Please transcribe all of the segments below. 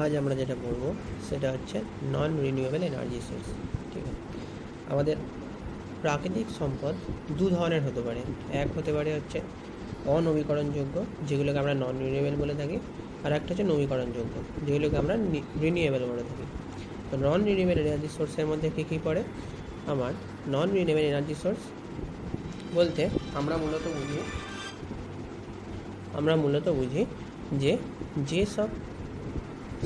আজ আমরা যেটা পড়ব সেটা হচ্ছে নন রিনিউয়েবল এনার্জি সোর্স। ঠিক আছে, আমাদের প্রাকৃতিক সম্পদ দু ধরনের হতে পারে। এক হতে পারে হচ্ছে অনবীকরণযোগ্য, যেগুলোকে আমরা নন রিনিউয়েবল বলে থাকি, আর একটা হচ্ছে নবীকরণযোগ্য, যেগুলোকে আমরা রিনিউয়েবল বলে থাকি। তো নন রিনিউয়েবল এনার্জি সোর্সের মধ্যে কী কী পড়ে? আমার নন রিনিউয়েবল এনার্জি সোর্স বলতে আমরা মূলত বুঝি যে যেসব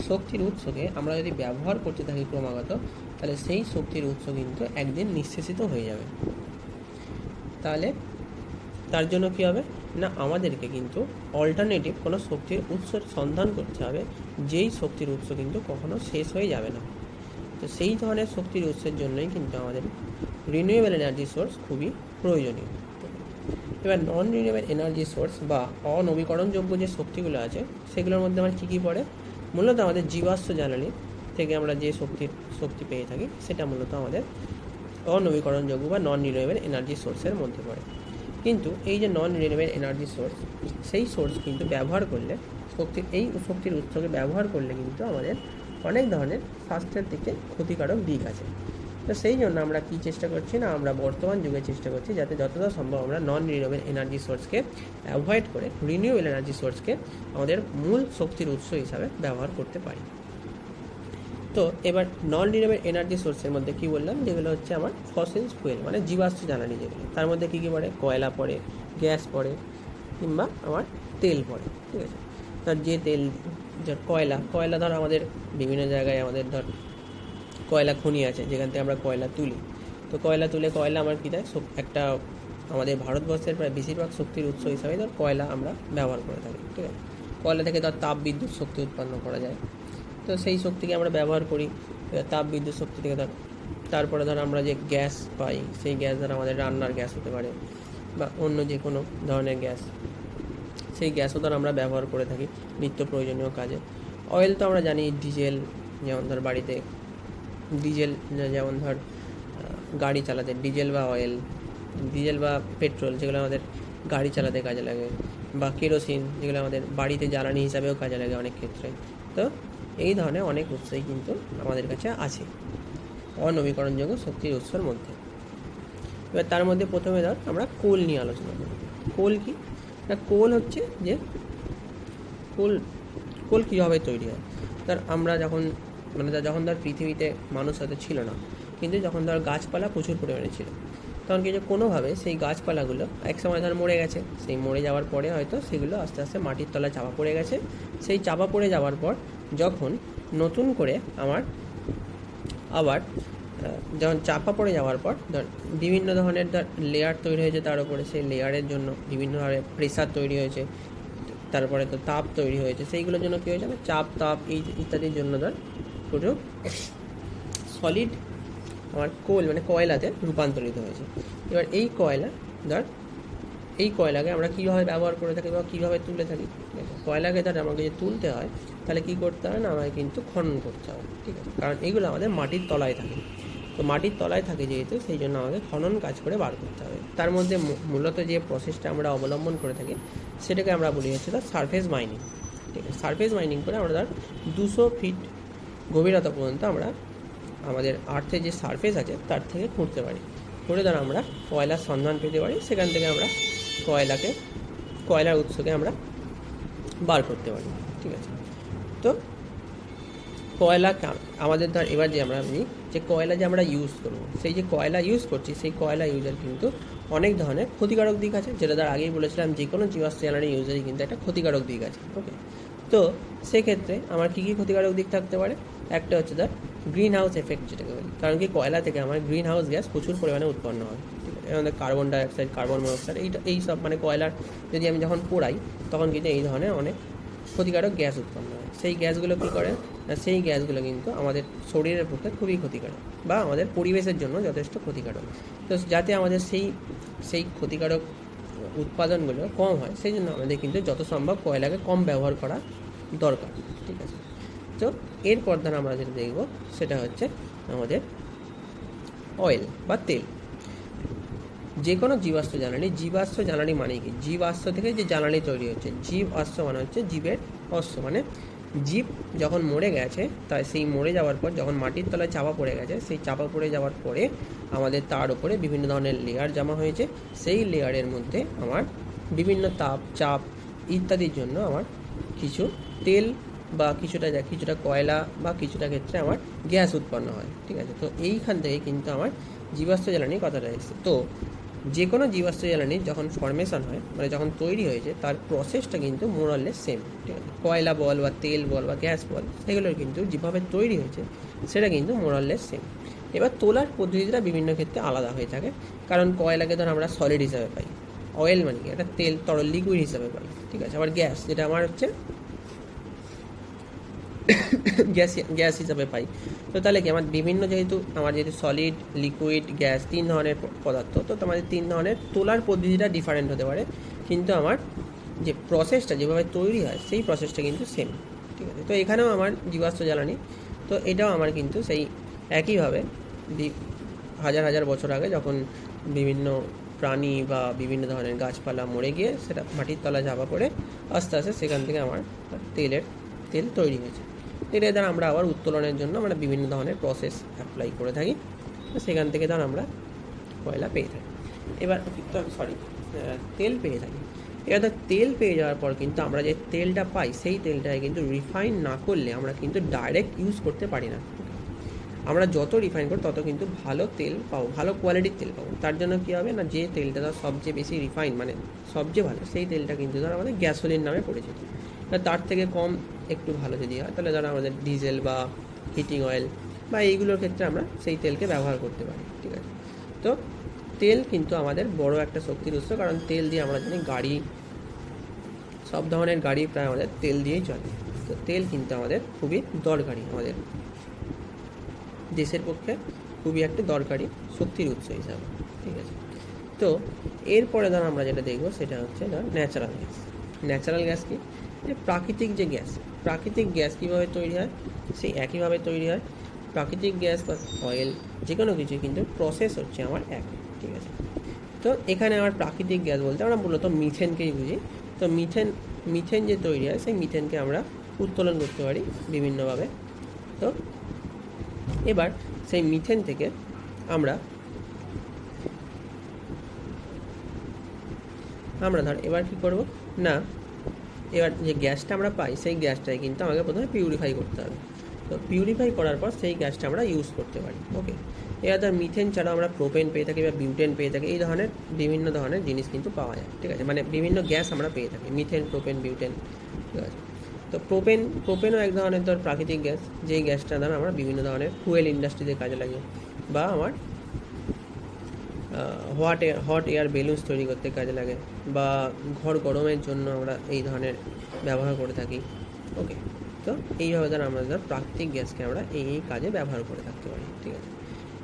শক্তির উৎসকে আমরা যদি ব্যবহার করতে থাকি ক্রমাগত, তাহলে সেই শক্তির উৎস কিন্তু একদিন নিঃশেষিত হয়ে যাবে। তাহলে তার জন্য কী হবে না, আমাদেরকে কিন্তু অল্টারনেটিভ কোনো শক্তির উৎসের সন্ধান করতে হবে, যেই শক্তির উৎস কিন্তু কখনো শেষ হয়ে যাবে না। তো সেই ধরনের শক্তির উৎসের জন্যই কিন্তু আমাদের রিনিউয়েবল এনার্জি সোর্স খুবই প্রয়োজনীয়। এবার নন রিনিউয়েবল এনার্জি সোর্স বা অনবীকরণযোগ্য যে শক্তিগুলো আছে, সেগুলোর মধ্যে আমার কী কী পড়ে? মূলত আমাদের জীবাশ্ম জ্বালানি থেকে আমরা যে শক্তি পেয়ে থাকি, সেটা মূলত আমাদের অনবীকরণযোগ্য বা নন রিনিউয়েবল এনার্জি সোর্সের মধ্যে পড়ে। কিন্তু এই যে নন রিনিউয়েবল এনার্জি সোর্স, সেই সোর্স কিন্তু ব্যবহার করলে এই শক্তির উৎসকে ব্যবহার করলে কিন্তু আমাদের অনেক ধরনের স্বাস্থ্যের দিকে ক্ষতিকারক দিক আছে। তো সেই জন্য আমরা কী চেষ্টা করছি না, আমরা বর্তমান যুগে চেষ্টা করছি যাতে যতটা সম্ভব আমরা নন রিনিউয়েবল এনার্জি সোর্সকে অ্যাভয়েড করে রিনিউয়েবল এনার্জি সোর্সকে আমাদের মূল শক্তির উৎস হিসাবে ব্যবহার করতে পারি। তো এবার নন রিনিউয়েবল এনার্জি সোর্সের মধ্যে কী বললাম, যেগুলো হচ্ছে আমার ফসিলস ফুয়েল মানে জীবাশ্ম জ্বালানি, যেগুলো তার মধ্যে কী কী পড়ে? কয়লা পড়ে, গ্যাস পড়ে, কিংবা আমার তেল পড়ে। ঠিক আছে, তার যে তেল, যার কয়লা ধর আমাদের বিভিন্ন জায়গায় আমাদের ধর কয়লা খনি আছে, যেখান থেকে আমরা কয়লা তুলি। তো কয়লা আমার কী দেয়, একটা আমাদের ভারতবর্ষের প্রায় বেশিরভাগ শক্তির উৎস হিসাবে ধর কয়লা আমরা ব্যবহার করে থাকি। ঠিক আছে, কয়লা থেকে ধর তাপ বিদ্যুৎ শক্তি উৎপন্ন করা যায়। তো সেই শক্তিকে আমরা ব্যবহার করি তাপ বিদ্যুৎ শক্তি থেকে। তারপরে ধর আমরা যে গ্যাস পাই, সেই গ্যাস দ্বারা আমাদের রান্নার গ্যাস হতে পারে বা অন্য যে কোনো ধরনের গ্যাস, সেই গ্যাসও ধর আমরা ব্যবহার করে থাকি নিত্য প্রয়োজনীয় কাজে। অয়েল তো আমরা জানি, ডিজেল, যেমন ধর বাড়িতে ডিজেল, যেমন ধর গাড়ি চালাতে ডিজেল বা পেট্রোল, যেগুলো আমাদের গাড়ি চালাতে কাজে লাগে, বা কেরোসিন, যেগুলো আমাদের বাড়িতে জ্বালানি হিসাবেও কাজে লাগে অনেক ক্ষেত্রে। তো এই ধরনের অনেক উৎসই কিন্তু আমাদের কাছে আছে অনবীকরণযোগ্য শক্তির উৎসের মধ্যে। এবার তার মধ্যে প্রথমে ধর আমরা কোল নিয়ে আলোচনা করি। কোল কি না, কোল হচ্ছে যে কোল কীভাবে তৈরি হয়। ধর আমরা যখন ধর পৃথিবীতে মানুষ হয়তো ছিল না, কিন্তু যখন ধর গাছপালা প্রচুর পরিমাণে ছিল, তখন কিছু কোনোভাবে সেই গাছপালাগুলো একসময় ধর মরে গেছে। সেই মরে যাওয়ার পরে হয়তো সেগুলো আস্তে আস্তে মাটির তলায় চাপা পড়ে গেছে। সেই চাপা পড়ে যাওয়ার পর যখন নতুন করে আবার যখন চাপা পড়ে যাওয়ার পর ধর বিভিন্ন ধরনের ধর লেয়ার তৈরি হয়েছে, তার উপরে সেই লেয়ারের জন্য বিভিন্ন ধরনের প্রেসার তৈরি হয়েছে, তারপরে তো তাপ তৈরি হয়েছে। সেইগুলোর জন্য কী হয়েছে না, চাপ, তাপ ইত্যাদির জন্য ধর পুরো সলিড আমার কোল মানে কয়লাতে রূপান্তরিত হয়েছে। এবার এই কয়লাকে আমরা কীভাবে ব্যবহার করে থাকি বা কীভাবে তুলে থাকি। কয়লাকে ধর আমাকে যদি তুলতে হয়, তাহলে কী করতে হয় না, আমাকে কিন্তু খনন করতে হবে। ঠিক আছে, কারণ এইগুলো আমাদের মাটির তলায় থাকে। তো মাটির তলায় থাকে যেহেতু, সেই জন্য আমাকে খনন কাজ করে বার করতে হবে। তার মধ্যে মূলত যে প্রসেসটা আমরা অবলম্বন করে থাকি, সেটাকে আমরা বলি হচ্ছে ধর সারফেস মাইনিং। ঠিক আছে, সারফেস মাইনিং করে আমরা ধর 200 ফিট গভীরতা পর্যন্ত আমরা আমাদের আর্থের যে সারফেস আছে তার থেকে খুঁড়তে পারি। খুঁড়ে ধর আমরা কয়লার সন্ধান পেতে পারি, সেখান থেকে আমরা কয়লার উৎসকে আমরা বার করতে পারি। ঠিক আছে, তো কয়লা আমাদের ধর এবার যে আমরা যে কয়লা যে আমরা ইউজ করব, সেই যে কয়লা ইউজ করছি, সেই কয়লা ইউজের কিন্তু অনেক ধরনের ক্ষতিকারক দিক আছে, যেটা ধর আগেই বলেছিলাম, যে কোনো জীবাশ্ম জ্বালানি ইউজেরই কিন্তু একটা ক্ষতিকারক দিক আছে। ওকে, তো সেক্ষেত্রে আমার কী কী ক্ষতিকারক দিক থাকতে পারে? একটা হচ্ছে ধর গ্রিন হাউস এফেক্ট, যেটাকে বলি। কারণ কি, কয়লা থেকে আমার গ্রিন হাউস গ্যাস প্রচুর পরিমাণে উৎপন্ন হয়। ঠিক আছে, আমাদের কার্বন ডাইঅক্সাইড, কার্বন মনোক্সাইড, এইসব মানে কয়লার যদি আমি যখন পোড়াই, তখন কিন্তু এই ধরনের অনেক ক্ষতিকারক গ্যাস উৎপন্ন হয়। সেই গ্যাসগুলো কী করে না, সেই গ্যাসগুলো কিন্তু আমাদের শরীরের পক্ষে খুবই ক্ষতিকারক বা আমাদের পরিবেশের জন্য যথেষ্ট ক্ষতিকারক। তো যাতে আমাদের সেই ক্ষতিকারক উৎপাদনগুলো কম হয়, সেই জন্য আমাদের কিন্তু যত সম্ভব কয়লাকে কম ব্যবহার করা দরকার। ঠিক আছে, তো এরপর ধর আমরা যেটা দেখব সেটা হচ্ছে আমাদের অয়েল বা তেল। যে কোনো জীবাশ্ম জ্বালানি মানে কি, জীবাশ্ম থেকে যে জ্বালানি তৈরি হচ্ছে। জীবাশ্ম মানে হচ্ছে জীবের অশ্ব, মানে জীব যখন মরে গেছে, তাই সেই মরে যাওয়ার পর যখন মাটির তলায় চাপা পড়ে গেছে, সেই চাপা পড়ে যাওয়ার পরে আমাদের তার উপরে বিভিন্ন ধরনের লেয়ার জমা হয়েছে। সেই লেয়ারের মধ্যে আমার বিভিন্ন তাপ, চাপ ইত্যাদির জন্য আমার কিছু তেল বা কিছুটা কয়লা বা কিছুটা ক্ষেত্রে আমার গ্যাস উৎপন্ন হয়। ঠিক আছে, তো এইখান থেকে কিন্তু আমার জীবাশ্ম জ্বালানি কথাটা এসেছে। তো যে কোনো জীবাশ্ম জ্বালানি যখন ফর্মেশন হয়, মানে যখন তৈরি হয়েছে, তার প্রসেসটা কিন্তু মোরাললেস সেম। ঠিক আছে, কয়লা বল বা তেল বল বা গ্যাস বল, সেগুলোর কিন্তু যেভাবে তৈরি হয়েছে সেটা কিন্তু মোরাললেস সেম। এবার তোলার পদ্ধতিটা বিভিন্ন ক্ষেত্রে আলাদা হয়ে থাকে, কারণ কয়লাকে ধর আমরা সলিড হিসাবে পাই, অয়েল মানে কি একটা তেল তরল লিকুইড হিসাবে পাই। ঠিক আছে, আবার গ্যাস যেটা আমার হচ্ছে গ্যাস হিসাবে পাই। তো তাহলে কি আমার যেহেতু সলিড, লিকুইড, গ্যাস 3 ধরনের পদার্থ, তো তোমাদের 3 ধরনের তোলার পদ্ধতিটা ডিফারেন্ট হতে পারে, কিন্তু আমার যে প্রসেসটা যেভাবে তৈরি হয় সেই প্রসেসটা কিন্তু সেম। ঠিক আছে, তো এখানেও আমার জীবাশ্ম জ্বালানি, তো এটাও আমার কিন্তু সেই একইভাবে হাজার হাজার বছর আগে যখন বিভিন্ন প্রাণী বা বিভিন্ন ধরনের গাছপালা মরে গিয়ে সেটা মাটির তলায় চাপা পড়ে আস্তে আস্তে সেখান থেকে আমার তেল তৈরি হয়েছে। এটা দ্বারা আমরা আবার উত্তোলনের জন্য আমরা বিভিন্ন ধরনের প্রসেস অ্যাপ্লাই করে থাকি, তো সেখান থেকে ধর আমরা কয়লা পেয়ে থাকি। এবার তেল পেয়ে থাকি। এবার ধর তেল পেয়ে যাওয়ার পর কিন্তু আমরা যে তেলটা পাই সেই তেলটাকে কিন্তু রিফাইন না করলে আমরা কিন্তু ডাইরেক্ট ইউজ করতে পারি না। আমরা যত রিফাইন করি তত কিন্তু ভালো তেল পাবো, ভালো কোয়ালিটির তেল পাবো। তার জন্য কী হবে না, যে তেলটা ধর সবচেয়ে বেশি রিফাইন মানে সবচেয়ে ভালো, সেই তেলটা কিন্তু ধর আমাদের গ্যাসোলিন নামে পরিচিত। তার থেকে কম একটু ভালো যদি হয় তাহলে ধর আমাদের ডিজেল বা হিটিং অয়েল বা এইগুলোর ক্ষেত্রে আমরা সেই তেলকে ব্যবহার করতে পারি। ঠিক আছে, তো তেল কিন্তু আমাদের বড় একটা শক্তির উৎস, কারণ তেল দিয়ে আমরা জানি গাড়ি, সব ধরনের গাড়ি প্রায় আমাদের তেল দিয়েই চলে। তো তেল কিন্তু আমাদের খুবই দরকারি, আমাদের দেশের পক্ষে খুবই একটা দরকারি শক্তির উৎস হিসাবে। ঠিক আছে, তো এরপরে ধর আমরা যেটা দেখবো সেটা হচ্ছে ধর ন্যাচারাল গ্যাস। ন্যাচারাল গ্যাস কি, যে প্রাকৃতিক গ্যাস কীভাবে তৈরি হয়, সেই একইভাবে তৈরি হয়। প্রাকৃতিক গ্যাস বা অয়েল যে কোনো কিছু কিন্তু প্রসেস হচ্ছে আমার এক। ঠিক আছে, তো এখানে আমার প্রাকৃতিক গ্যাস বলতে আমরা মূলত মিথেনকেই বুঝি। তো মিথেন যে তৈরি হয় সেই মিথেনকে আমরা উত্তোলন করতে পারি বিভিন্নভাবে। তো এবার সেই মিথেন থেকে আমরা ধর এবার কী করব না, এবার যে গ্যাসটা আমরা পাই সেই গ্যাসটাকে কিন্তু আমাকে প্রথমে পিউরিফাই করতে হবে। তো পিউরিফাই করার পর সেই গ্যাসটা আমরা ইউজ করতে পারি। ওকে, এবার ধর মিথেন ছাড়া আমরা প্রোপেন পেয়ে থাকি বা বিউটেন পেয়ে থাকি, এই ধরনের বিভিন্ন ধরনের জিনিস কিন্তু পাওয়া যায়। ঠিক আছে, মানে বিভিন্ন গ্যাস আমরা পেয়ে থাকি, মিথেন, প্রোপেন, বিউটেন। ঠিক আছে, তো প্রোপেনও এক ধরনের ধর প্রাকৃতিক গ্যাস, যেই গ্যাসটা ধর আমরা বিভিন্ন ধরনের ফুয়েল ইন্ডাস্ট্রিতে কাজে লাগে, বা আমার হট এয়ার বেলুনস তৈরি করতে কাজে লাগে, বা ঘর গরমের জন্য আমরা এই ধরনের ব্যবহার করে থাকি। ওকে, তো এইভাবে ধর আমরা প্রাকৃতিক গ্যাসকে আমরা এই কাজে ব্যবহার করে থাকতে পারি। ঠিক আছে,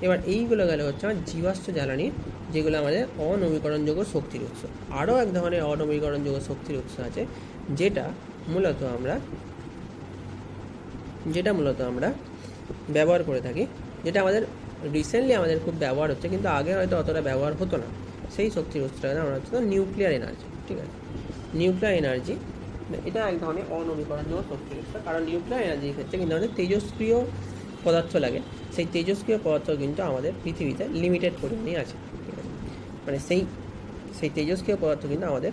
এবার এইগুলো গেলে হচ্ছে আমার জীবাশ্ম জ্বালানি, যেগুলো আমাদের অনবীকরণযোগ্য শক্তির উৎস। আরও এক ধরনের অনবীকরণযোগ্য শক্তির উৎস আছে, যেটা মূলত আমরা ব্যবহার করে থাকি, যেটা আমাদের রিসেন্টলি আমাদের খুব ব্যবহার হচ্ছে, কিন্তু আগে হয়তো অতটা ব্যবহার হতো না। সেই শক্তির উৎসটা আমরা হচ্ছে নিউক্লিয়ার এনার্জি। ঠিক আছে, নিউক্লিয়ার এনার্জি এটা এক ধরনের অনবীকরণযোগ্য শক্তির উৎস, কারণ নিউক্লিয়ার এনার্জির ক্ষেত্রে কিন্তু আমাদের তেজস্ক্রিয় পদার্থ লাগে। সেই তেজস্ক্রিয় পদার্থ কিন্তু আমাদের পৃথিবীতে লিমিটেড পরিমাণেই আছে। ঠিক আছে, মানে সেই তেজস্ক্রিয় পদার্থ কিন্তু আমাদের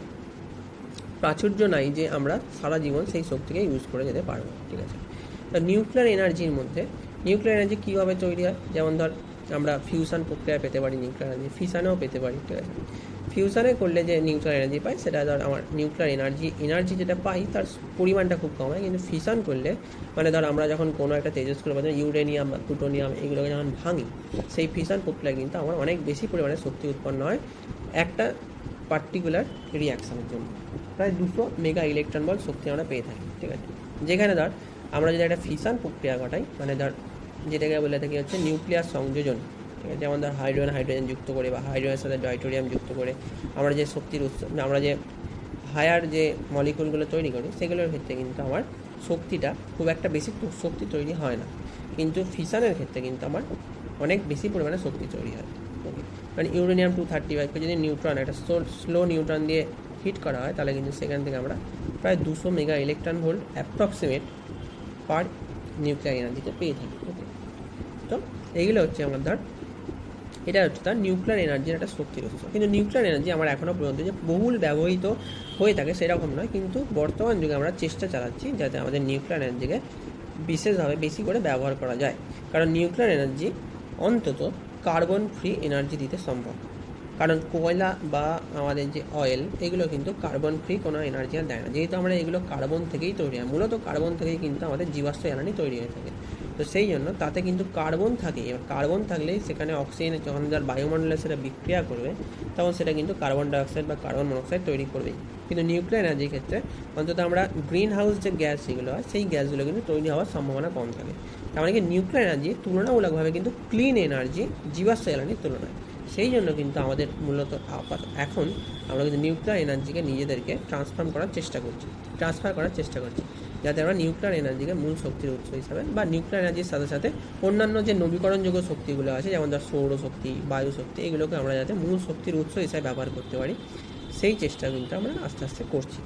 প্রাচুর্য নাই যে আমরা সারা জীবন সেই শক্তিকে ইউজ করে যেতে পারবো। ঠিক আছে, তো নিউক্লিয়ার এনার্জি কীভাবে তৈরি হয়, যেমন ধর আমরা ফিউশন প্রক্রিয়া পেতে পারি নিউক্লিয়ার এনার্জি, ফিশানেও পেতে পারি। ঠিক আছে, ফিউশনে করলে যে নিউক্লিয়ার এনার্জি পাই সেটা ধর আমার নিউক্লিয়ার এনার্জি যেটা পাই তার পরিমাণটা খুব কম হয়, কিন্তু ফিশন করলে মানে ধর আমরা যখন কোনো একটা তেজস্ক্রিয় পদার্থ ইউরেনিয়াম বা প্লুটোনিয়াম এগুলোকে যখন ভাঙি, সেই ফিশন প্রক্রিয়া কিন্তু আমার অনেক বেশি পরিমাণে শক্তি উৎপন্ন হয় একটা পার্টিকুলার রিয়াকশানের জন্য। প্রায় 200 মেগা ইলেকট্রন ভোল্ট শক্তি আমরা পেয়ে থাকি। ঠিক আছে, যেখানে ধর আমরা যদি একটা ফিশন প্রক্রিয়া ঘটাই, মানে ধর যেটাকে বলে থাকি হচ্ছে নিউক্লিয়ার সংযোজন। ঠিক আছে, যেমন ধর হাইড্রোজেন যুক্ত করে বা হাইড্রোজেনের সাথে ডয়টোরিয়াম যুক্ত করে আমরা যে শক্তির উৎস, আমরা যে হায়ার যে মলিকুলগুলো তৈরি করি, সেগুলোর ক্ষেত্রে কিন্তু আমার শক্তিটা খুব একটা বেশি শক্তি তৈরি হয় না, কিন্তু ফিশনের ক্ষেত্রে কিন্তু আমার অনেক বেশি পরিমাণে শক্তি তৈরি হয়। ওকে, মানে ইউরেনিয়াম 235কে যদি একটা স্লো নিউট্রন দিয়ে হিট করা হয়, তাহলে কিন্তু সেখান থেকে আমরা প্রায় 200 মেগা ইলেকট্রন ভোল্ট অ্যাপ্রক্সিমেট পার নিউক্লিয়ার এনার্জিতে পেয়ে থাকি। ওকে, তো এইগুলো হচ্ছে আমার ধর, এটা হচ্ছে তার নিউক্লিয়ার এনার্জির একটা শক্তির উৎস। কিন্তু নিউক্লিয়ার এনার্জি আমার এখনও পর্যন্ত যে বহুল ব্যবহৃত হয়ে থাকে সেরকম নয়, কিন্তু বর্তমান যুগে আমরা চেষ্টা চালাচ্ছি যাতে আমাদের নিউক্লিয়ার এনার্জিকে বিশেষভাবে বেশি করে ব্যবহার করা যায়। কারণ নিউক্লিয়ার এনার্জি অন্তত কার্বন ফ্রি এনার্জি দিতে সম্ভব। কারণ কয়লা বা আমাদের যে অয়েল, এগুলো কিন্তু কার্বন ফ্রি কোনো এনার্জি আর দেয় না। যেহেতু আমরা এগুলো কার্বন থেকেই তৈরি হয়, মূলত কার্বন থেকেই কিন্তু আমাদের জীবাশ্ম জ্বালানি তৈরি হয়ে থাকে। তো সেই জন্য তাতে কিন্তু কার্বন থাকে। এবার কার্বন থাকলেই সেখানে অক্সিজেন যখন যার বায়ুমণ্ডলে সেটা বিক্রিয়া করবে, তখন সেটা কিন্তু কার্বন ডাইঅক্সাইড বা কার্বন মনোক্সাইড তৈরি করবেই। কিন্তু নিউক্লিয়ার এনার্জির ক্ষেত্রে অন্তত আমরা গ্রিন হাউস যে গ্যাস যেগুলো হয়, সেই গ্যাসগুলো কিন্তু তৈরি হওয়ার সম্ভাবনা কম থাকে। তার মানে কি নিউক্লিয়ার এনার্জি তুলনামূলকভাবে কিন্তু ক্লিন এনার্জি জীবাশ্ম জ্বালানির তুলনায়। সেই জন্য কিন্তু আমাদের মূলত এখন আমরা কিন্তু নিউক্লিয়ার এনার্জিকে নিজেদেরকে ট্রান্সফার করার চেষ্টা করছি, যাতে আমরা নিউক্লিয়ার এনার্জিকে মূল শক্তির উৎস হিসাবে, বা নিউক্লিয়ার এনার্জির সাথে সাথে অন্যান্য যে নবীকরণযোগ্য শক্তিগুলো আছে, যেমন ধর সৌরশক্তি, বায়ু শক্তি, এগুলোকে আমরা যাতে মূল শক্তির উৎস হিসাবে ব্যবহার করতে পারি, সেই চেষ্টা কিন্তু আমরা আস্তে আস্তে করছি।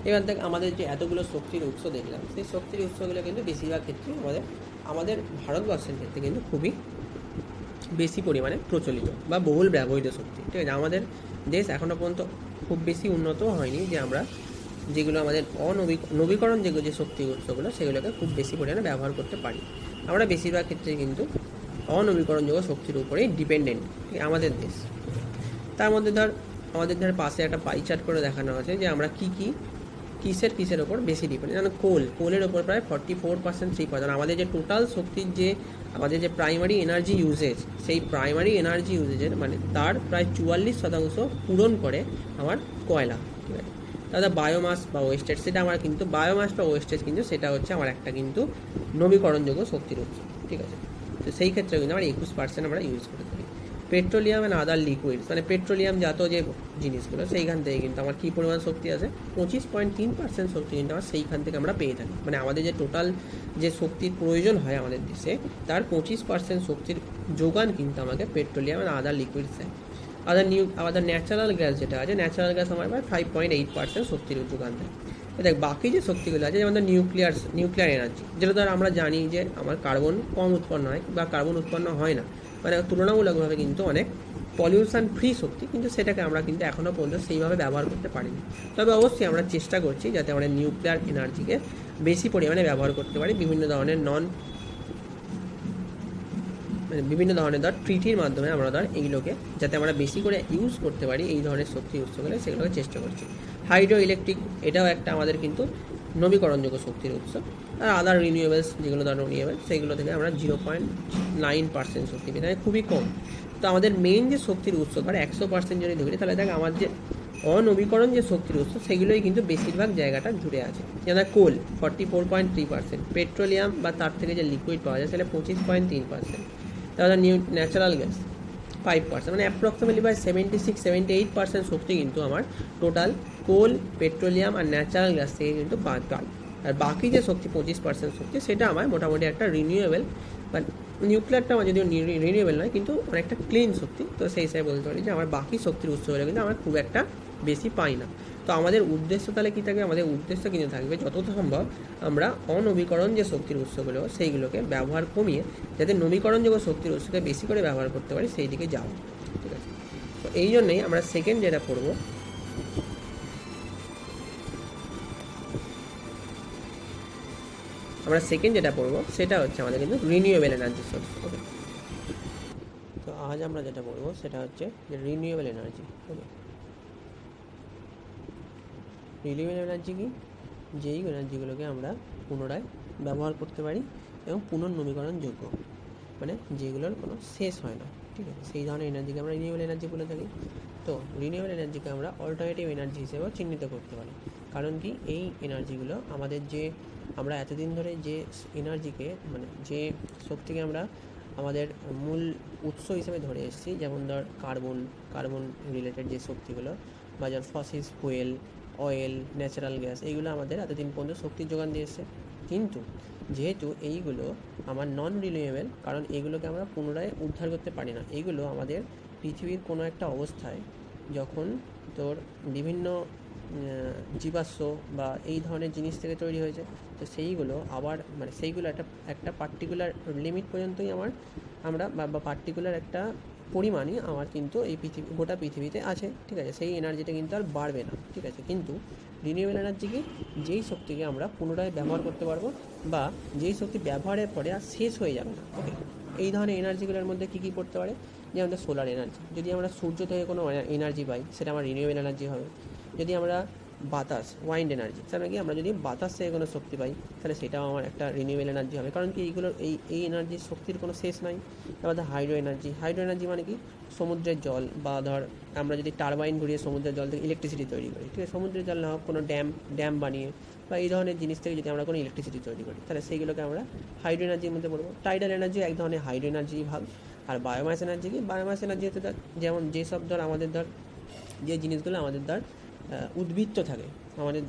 এবার দেখ, আমাদের যে এতগুলো শক্তির উৎস দেখলাম, সেই শক্তির উৎসগুলো কিন্তু বেশিরভাগ ক্ষেত্রে আমাদের ভারতবর্ষের ক্ষেত্রে কিন্তু খুবই বেশি পরিমাণে প্রচলিত বা বহুল ব্যবহৃত শক্তি। ঠিক আছে, আমাদের দেশ এখনও পর্যন্ত খুব বেশি উন্নত হয়নি যে আমরা যেগুলো আমাদের নবীকরণযোগ্য যে শক্তি উৎসগুলো, সেগুলোকে খুব বেশি পরিমাণে ব্যবহার করতে পারি। আমরা বেশিরভাগ ক্ষেত্রে কিন্তু অনবীকরণযোগ্য শক্তির উপরেই ডিপেন্ডেন্ট আমাদের দেশ। তার মধ্যে আমাদের পাশে একটা পাই চার্ট করে দেখানো আছে যে আমরা কিসের ওপর বেশি ডিপেন্ড। যেমন কোলের ওপর প্রায় 44%, 3%। আমাদের যে টোটাল শক্তির যে আমাদের যে প্রাইমারি এনার্জি ইউজেজ, সেই প্রাইমারি এনার্জি ইউজেজের মানে তার প্রায় 44% পূরণ করে আমার কয়লা। ঠিক আছে, তাহলে বায়োমাস বা ওয়েস্টেজ, সেটা আমার কিন্তু বায়োমাস বা ওয়েস্টেজ কিন্তু সেটা হচ্ছে আমার একটা কিন্তু নবীকরণযোগ্য শক্তির উৎস। ঠিক আছে, তো সেই ক্ষেত্রে কিন্তু আমরা 21% আমরা ইউজ করে থাকি। পেট্রোলিয়াম অ্যান্ড আদার লিকুইডস, মানে পেট্রোলিয়াম জাত যে জিনিসগুলো, সেইখান থেকে কিন্তু আমার কী পরিমাণ শক্তি আছে, 25.3% শক্তি কিন্তু আমার সেইখান থেকে আমরা পেয়ে থাকি। মানে আমাদের যে টোটাল যে শক্তির প্রয়োজন হয় আমাদের দেশে, তার 25% শক্তির যোগান কিন্তু আমাকে পেট্রোলিয়াম অ্যান্ড আদার লিকুইডস দেয়। আমাদের ন্যাচারাল গ্যাস যেটা আছে, ন্যাচারাল গ্যাস আমার প্রায় 5.8% শক্তির যোগান দেয়। দেখ, বাকি যে শক্তিগুলো আছে, যেমন নিউক্লিয়ার এনার্জি, যেটা ধর আমরা জানি যে আমার কার্বন কম উৎপন্ন হয় বা কার্বন উৎপন্ন হয় না, মানে তুলনামূলকভাবে কিন্তু অনেক পলিউশন ফ্রি শক্তি, কিন্তু সেটাকে আমরা কিন্তু এখনও পর্যন্ত সেইভাবে ব্যবহার করতে পারিনি। তবে অবশ্যই আমরা চেষ্টা করছি যাতে আমরা নিউক্লিয়ার এনার্জিকে বেশি পরিমাণে ব্যবহার করতে পারি, বিভিন্ন ধরনের ট্রিটির মাধ্যমে আমরা এইগুলোকে যাতে আমরা বেশি করে ইউজ করতে পারি, এই ধরনের শক্তি উৎসগুলো, সেগুলোকে চেষ্টা করছি। হাইড্রো ইলেকট্রিক, এটাও একটা আমাদের কিন্তু নবীকরণযোগ্য শক্তির উৎস। আর আদার রিনিউয়েবলস, যেগুলো রিনিউয়েবল, সেগুলো থেকে আমরা 0.9% শক্তি পেয়ে, খুবই কম। তো আমাদের মেইন যে শক্তির উৎস 100% যদি ধরি, তাহলে দেখ আমার যে অনবীকরণ যে শক্তির উৎস, সেগুলোই কিন্তু বেশিরভাগ জায়গাটা জুড়ে আছে। যেমন কোল 44.3%, পেট্রোলিয়াম বা তার থেকে যে লিকুইড পাওয়া যায় সেটা 25.3%, তাহলে ন্যাচারাল গ্যাস 5%, মানে অ্যাপ্রক্সিমেটলি প্রায় 76-78% শক্তি কিন্তু আমার টোটাল কোল, পেট্রোলিয়াম আর ন্যাচারাল গ্যাস থেকে কিন্তু পাই। আর বাকি যে শক্তি 25% শক্তি, সেটা আমার মোটামুটি একটা রিনিউয়েবল, বা নিউক্লিয়ারটা আমার যদিও রিনিউয়েবল নয়, কিন্তু অনেকটা ক্লিন শক্তি। তো সেই হিসাবে বলতে পারি যে আমার বাকি শক্তির উৎসগুলো কিন্তু আমার খুব একটা বেশি পাই না। তো আমাদের উদ্দেশ্য তাহলে কী থাকবে? আমাদের উদ্দেশ্য কিন্তু থাকবে যতটা সম্ভব আমরা অনবীকরণ যে শক্তির উৎসগুলো, সেইগুলোকে ব্যবহার কমিয়ে যাতে নবীকরণযোগ্য শক্তির উৎসকে বেশি করে ব্যবহার করতে পারি, সেই দিকে যাও। ঠিক আছে, তো এই জন্যই আমরা সেকেন্ড যেটা পড়বো, সেটা হচ্ছে আমাদের কিন্তু রিনিউয়েবল এনার্জি সোর্স। ওকে, তো আজ আমরা যেটা পড়বো সেটা হচ্ছে যে রিনিউয়েবল এনার্জি। ওকে, রিনিউয়েবল এনার্জি কি? যেই এনার্জিগুলোকে আমরা পুনরায় ব্যবহার করতে পারি এবং পুনর্নবীকরণযোগ্য, মানে যেগুলোর কোনো শেষ হয় না। ঠিক আছে, সেই ধরনের এনার্জিকে আমরা রিনিউয়েবল এনার্জি বলে থাকি। তো রিনিউয়েবল এনার্জিকে আমরা অল্টারনেটিভ এনার্জি হিসেবেও চিহ্নিত করতে পারি। কারণ কি, এই এনার্জিগুলো আমাদের যে আমরা এতদিন ধরে যে এনার্জিকে, মানে যে শক্তিকে আমরা আমাদের মূল উৎস হিসেবে ধরে এসেছি, যেমন কার্বন রিলেটেড যে শক্তিগুলো, বা যেমন fossil fuel, oil, natural gas, এইগুলো আমাদের এতদিন পর্যন্ত শক্তির যোগান দিয়েছে। কিন্তু যেহেতু এইগুলো আমার নন রিনিউয়েবল, কারণ এগুলোকে আমরা পুনরায় উদ্ধার করতে পারি না। এইগুলো আমাদের পৃথিবীর কোনো একটা অবস্থায় যখন বিভিন্ন জীবাশ্ম বা এই ধরনের জিনিস থেকে তৈরি হয়েছে। তো সেইগুলো আবার মানে সেইগুলো একটা একটা পার্টিকুলার লিমিট পর্যন্তই আমরা বা পার্টিকুলার একটা পরিমাণই আমার কিন্তু এই গোটা পৃথিবীতে আছে, ঠিক আছে। সেই এনার্জিটা কিন্তু আর বাড়বে না, ঠিক আছে। কিন্তু রিনিউয়েবল এনার্জি কি, যেই শক্তিকে আমরা পুনরায় ব্যবহার করতে পারবো বা যেই শক্তি ব্যবহারের পরে আর শেষ হয়ে যাবে না, ওকে। এই ধরনের এনার্জিগুলোর মধ্যে কী কী পড়তে পারে, যে আমাদের সোলার এনার্জি, যদি আমরা সূর্য থেকে কোনো এনার্জি পাই সেটা আমার রিনিউয়েবল এনার্জি হবে। যদি আমরা বাতাস, ওয়াইন্ড এনার্জি, তার মানে কি আমরা যদি বাতাস থেকে কোনো শক্তি পাই তাহলে সেটাও আমার একটা রিনিউয়েবল এনার্জি হবে, কারণ কি এইগুলোর এই এনার্জির শক্তির কোনো শেষ নাই। তারপর হাইড্রো এনার্জি মানে কি, সমুদ্রের জল বা ধর আমরা যদি টারবাইন ঘুরিয়ে সমুদ্রের জল থেকে ইলেকট্রিসিটি তৈরি করি, ঠিক আছে, সমুদ্রের জল না হোক কোনো ড্যাম বানিয়ে বা এই ধরনের জিনিস থেকে যদি আমরা কোনো ইলেকট্রিসিটি তৈরি করি তাহলে সেইগুলোকে আমরা হাইড্রো এনার্জির মধ্যে পড়বো। টাইডাল এনার্জি এক ধরনের হাইড্রো এনার্জি ভাগ। আর বায়োমাস এনার্জি কি, বায়োমাস এনার্জি হচ্ছে যেমন যেসব আমাদের যে জিনিসগুলো আমাদের উদ্বৃত্ত থাকে, আমাদের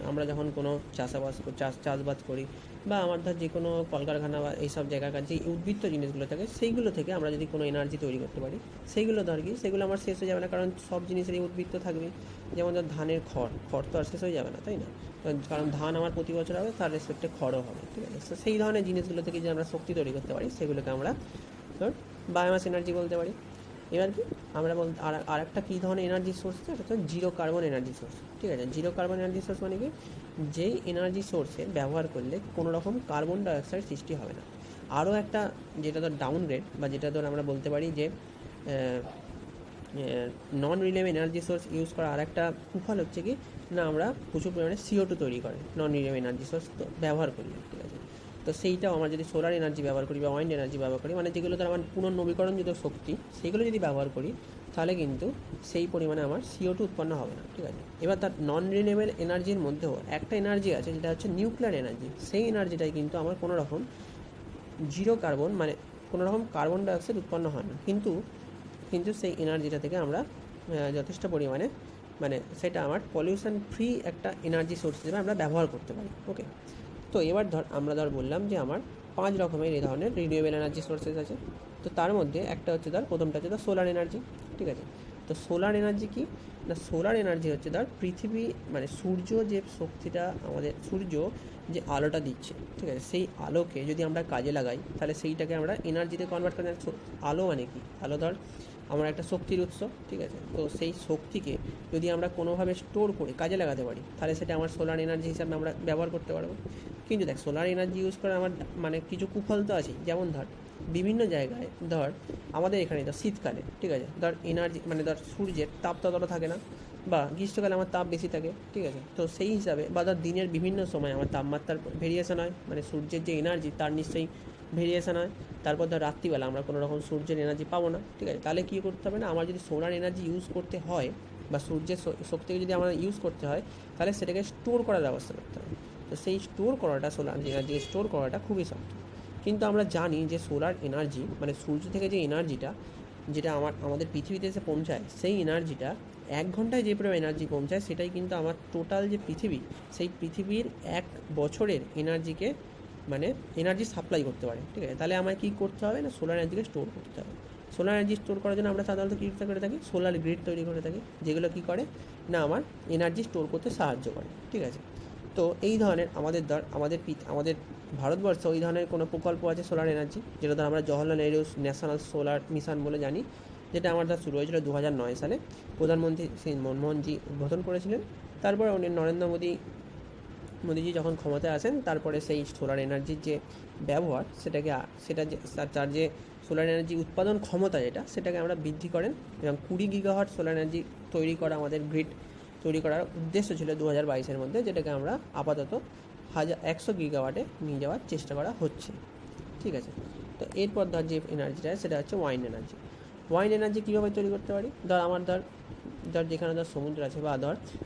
আমরা যখন কোনো চাষবাস করি বা আমার যে কোনো কলকারখানা বা এইসব জায়গাকার যে উদ্বৃত্ত জিনিসগুলো থাকে সেইগুলো থেকে আমরা যদি কোনো এনার্জি তৈরি করতে পারি, সেইগুলো কি সেগুলো আমার শেষ হয়ে যাবে না, কারণ সব জিনিসেরই উদ্বৃত্ত থাকবে। যেমন ধানের খড় তো আর শেষ হয়ে যাবে না, তাই না? কারণ ধান আমার প্রতি বছর হবে, তার রেসপেক্টে খড়ও হবে, ঠিক আছে। তো সেই ধরনের জিনিসগুলো থেকে যে আমরা শক্তি তৈরি করতে পারি সেগুলোকে আমরা বায়োমাস এনার্জি বলতে পারি। এবার কি আমরা আর একটা কী ধরনের এনার্জি সোর্স, সেটা হচ্ছে জিরো কার্বন এনার্জি সোর্স, ঠিক আছে। জিরো কার্বন এনার্জি সোর্স মানে কি, যেই এনার্জি সোর্সের ব্যবহার করলে কোনো রকম কার্বন ডাইঅক্সাইড সৃষ্টি হবে না। আরও একটা যেটা ডাউন গ্রেড বা যেটা আমরা বলতে পারি যে নন রিনিউয়েবল এনার্জি সোর্স ইউজ করা আর একটা কুফল হচ্ছে কি না, আমরা প্রচুর পরিমাণে CO2 তৈরি করে নন রিনিউয়েবল এনার্জি সোর্স ব্যবহার করি, ঠিক আছে। তো সেইটাও আমরা যদি সোলার এনার্জি ব্যবহার করি বা ওয়াইন্ড এনার্জি ব্যবহার করি, মানে যেগুলো আমার পুনর্নবীকরণযোগ্য শক্তি, সেইগুলো যদি ব্যবহার করি তাহলে কিন্তু সেই পরিমাণে আমার CO2 উৎপন্ন হবে না, ঠিক আছে। এবার তার নন রিনিউয়েবল এনার্জির মধ্যেও একটা এনার্জি আছে যেটা হচ্ছে নিউক্লিয়ার এনার্জি। সেই এনার্জিটাই কিন্তু আমার কোনো রকম জিরো কার্বন মানে কোনো রকম কার্বন ডাইঅক্সাইড উৎপন্ন হয় না, কিন্তু সেই এনার্জিটা থেকে আমরা যথেষ্ট পরিমাণে মানে সেটা আমার পলিউশন ফ্রি একটা এনার্জি সোর্স হিসেবে আমরা ব্যবহার করতে পারি, ওকে। তো এবার আমরা বললাম যে আমার 5 রকমের এই ধরনের রিনিউয়েবল এনার্জি সোর্সেস আছে। তো তার মধ্যে একটা হচ্ছে প্রথমটা হচ্ছে সোলার এনার্জি, ঠিক আছে। তো সোলার এনার্জি কি না, সোলার এনার্জি হচ্ছে পৃথিবী মানে সূর্য যে শক্তিটা আমাদের, সূর্য যে আলোটা দিচ্ছে, ঠিক আছে, সেই আলোকে যদি আমরা কাজে লাগাই তাহলে সেইটাকে আমরা এনার্জিতে কনভার্ট করে। আলো মানে কি, আলো আমার একটা শক্তির উৎস, ঠিক আছে। তো সেই শক্তিকে যদি আমরা কোনোভাবে স্টোর করে কাজে লাগাতে পারি তাহলে সেটা আমার সোলার এনার্জি হিসাবে আমরা ব্যবহার করতে পারবো। কিন্তু দেখ, সোলার এনার্জি ইউজ করে আমার মানে কিছু কুফল তো আছে, যেমন বিভিন্ন জায়গায় আমাদের এখানে শীতকালে, ঠিক আছে, এনার্জি মানে সূর্যের তাপ ততটা থাকে না, বা গ্রীষ্মকালে আমার তাপ বেশি থাকে, ঠিক আছে। তো সেই হিসাবে বা দিনের বিভিন্ন সময় আমার তাপমাত্রার ভেরিয়েশন হয়, মানে সূর্যের যে এনার্জি তার নিশ্চয়ই ভেরিয়েশন হয়। তারপর রাত্রিবেলা আমরা কোনো রকম সূর্যের এনার্জি পাবো না, ঠিক আছে। তাহলে কী করতে হবে না, আমার যদি সোলার এনার্জি ইউজ করতে হয় বা সূর্যের শক্তিকে যদি আমরা ইউজ করতে হয় তাহলে সেটাকে স্টোর করার ব্যবস্থা করতে হবে। তো সেই স্টোর করাটা, সোলার এনার্জি স্টোর করাটা খুবই শক্ত। কিন্তু আমরা জানি যে সোলার এনার্জি মানে সূর্য থেকে যে এনার্জিটা যেটা আমাদের পৃথিবীতে এসে পৌঁছায়, সেই এনার্জিটা 1 ঘন্টায় যে পরিমাণ এনার্জি পৌঁছায় সেটাই কিন্তু আমার টোটাল যে পৃথিবী, সেই পৃথিবীর 1 বছরের এনার্জিকে মানে এনার্জি সাপ্লাই করতে পারে, ঠিক আছে। তাহলে আমায় কী করতে হবে না, সোলার এনার্জিকে স্টোর করতে হবে। সোলার এনার্জি স্টোর করার জন্য আমরা সাধারণত কী করে থাকি, সোলার গ্রিড তৈরি করে থাকি, যেগুলো কী করে না আমার এনার্জি স্টোর করতে সাহায্য করে, ঠিক আছে। তো এই ধরনের আমাদের ভারতবর্ষে ওই ধরনের কোনো প্রকল্প আছে সোলার এনার্জি, যেটা আমরা Jawaharlal Nehru national solar mission বলে জানি, যেটা আমার শুরু হয়েছিল 2009 সালে। প্রধানমন্ত্রী শ্রী মনমোহনজি উদ্বোধন করেছিলেন। তারপরে উনি নরেন্দ্র মোদীজি যখন ক্ষমতায় আসেন, তারপরে সেই সোলার এনার্জির যে ব্যবহার তার যে সোলার এনার্জি উৎপাদন ক্ষমতা সেটাকে আমরা বৃদ্ধি করেন, এবং 20 গিগাওয়াট সোলার এনার্জি তৈরি করা আমাদের গ্রিড তৈরি করার উদ্দেশ্য ছিল 2022-এর মধ্যে, যেটাকে আমরা আপাতত 100 গিগাওয়াটে নিয়ে যাওয়ার চেষ্টা করা হচ্ছে, ঠিক আছে। তো এরপর যে এনার্জিটা সেটা হচ্ছে ওয়াইন্ড এনার্জি। ওয়াইন্ড এনার্জি কীভাবে তৈরি করতে পারি, আমার যেখানে সমুদ্র আছে বা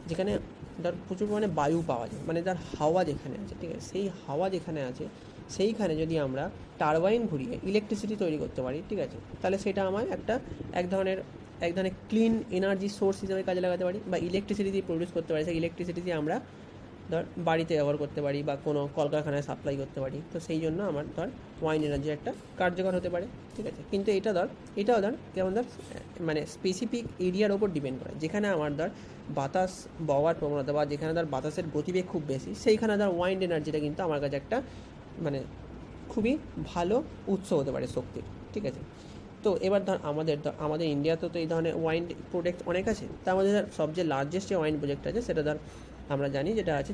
যেখানে প্রচুর পরিমাণে বায়ু পাওয়া যায়, মানে হাওয়া যেখানে আছে, ঠিক আছে, সেই হাওয়া যেখানে আছে সেইখানে যদি আমরা টারবাইন ঘুরিয়ে ইলেকট্রিসিটি তৈরি করতে পারি, ঠিক আছে, তাহলে সেটা আমার এক ধরনের ক্লিন এনার্জি সোর্স হিসেবে কাজে লাগাতে পারি, বা ইলেকট্রিসিটি দিয়ে প্রডিউস করতে পারি। সেই ইলেকট্রিসিটি দিয়ে আমরা ধর বাড়িতে ব্যবহার করতে পারি বা কোনো কলকারখানায় সাপ্লাই করতে পারি, তো সেই জন্য আমার ধর ওয়াইন্ড এনার্জি একটা কার্যকর হতে পারে, ঠিক আছে। কিন্তু এটাও ধর কেমন ধর মানে স্পেসিফিক এরিয়ার ওপর ডিপেন্ড করে। যেখানে আমার ধর বাতাস বওয়ার প্রবণতা বা যেখানে ধর বাতাসের গতিবেগ খুব বেশি, সেইখানে ধর ওয়াইন্ড এনার্জিটা কিন্তু আমার কাছে একটা মানে খুবই ভালো উৎস হতে পারে শক্তির, ঠিক আছে। তো এবার ধর আমাদের ইন্ডিয়াতে তো এই ধরনের ওয়াইন্ড প্রোজেক্ট অনেক আছে। তার মধ্যে ধর সবচেয়ে লার্জেস্ট যে ওয়াইন্ড প্রোজেক্ট আছে সেটা ধর আমরা জানি যেটা আছে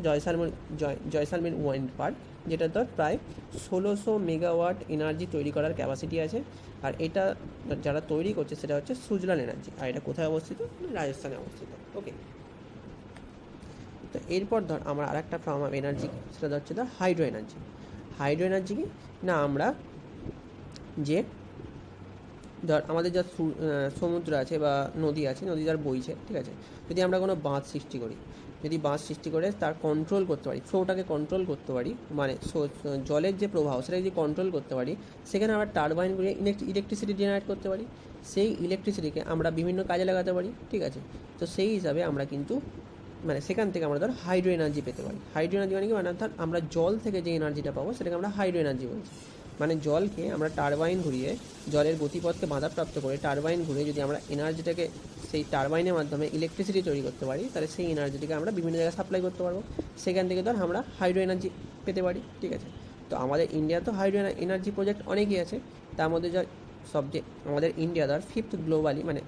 জয়সালমের ওয়াইন্ড পার্ক, যেটা ধর প্রায় 1600 মেগাওয়াট এনার্জি তৈরি করার ক্যাপাসিটি আছে। আর এটা যারা তৈরি করছে সেটা হচ্ছে সুজলান এনার্জি। আর এটা কোথায় অবস্থিত? রাজস্থানে অবস্থিত। ওকে, তো এরপর ধর আমরা আরেকটা ফর্ম অফ এনার্জি, সেটা হচ্ছে ধর হাইড্রো এনার্জি। হাইড্রো এনার্জি কি না, আমরা যে ধর আমাদের যা সমুদ্র আছে বা নদী আছে, নদী যার বইছে, ঠিক আছে, যদি আমরা কোনো বাঁধ সৃষ্টি করি, যদি বাঁধ সৃষ্টি করে তার কন্ট্রোল করতে পারি, ফ্লোটাকে কন্ট্রোল করতে পারি, মানে জলের যে প্রবাহ সেটা যদি কন্ট্রোল করতে পারি, সেখানে আমরা টারবাইন করে ইলেকট্রিসিটি জেনারেট করতে পারি। সেই ইলেকট্রিসিটিকে আমরা বিভিন্ন কাজে লাগাতে পারি, ঠিক আছে। তো সেই হিসাবে আমরা কিন্তু মানে সেখান থেকে আমরা ধর হাইড্রো এনার্জি পেতে পারি। হাইড্রো এনার্জি মানে কি, মানে ধর আমরা জল থেকে যে এনার্জিটা পাবো সেটাকে আমরা হাইড্রো এনার্জি বলছি। মানে জলকে আমরা টারবাইন ঘুরিয়ে, জলের গতিপথকে বাধাপ্রাপ্ত করে টারবাইন ঘুরিয়ে যদি আমরা এনার্জিটাকে সেই টারবাইনের মাধ্যমে ইলেকট্রিসিটি তৈরি করতে পারি, তাহলে সেই এনার্জিটিকে আমরা বিভিন্ন জায়গায় সাপ্লাই করতে পারবো। সেখান থেকে ধর আমরা হাইড্রো এনার্জি পেতে পারি, ঠিক আছে। তো আমাদের ইন্ডিয়া তো হাইড্রো এনার্জি প্রজেক্ট অনেকই আছে। তার মধ্যে যা সবচেয়ে আমাদের ইন্ডিয়া ধর 5th গ্লোবালি, মানে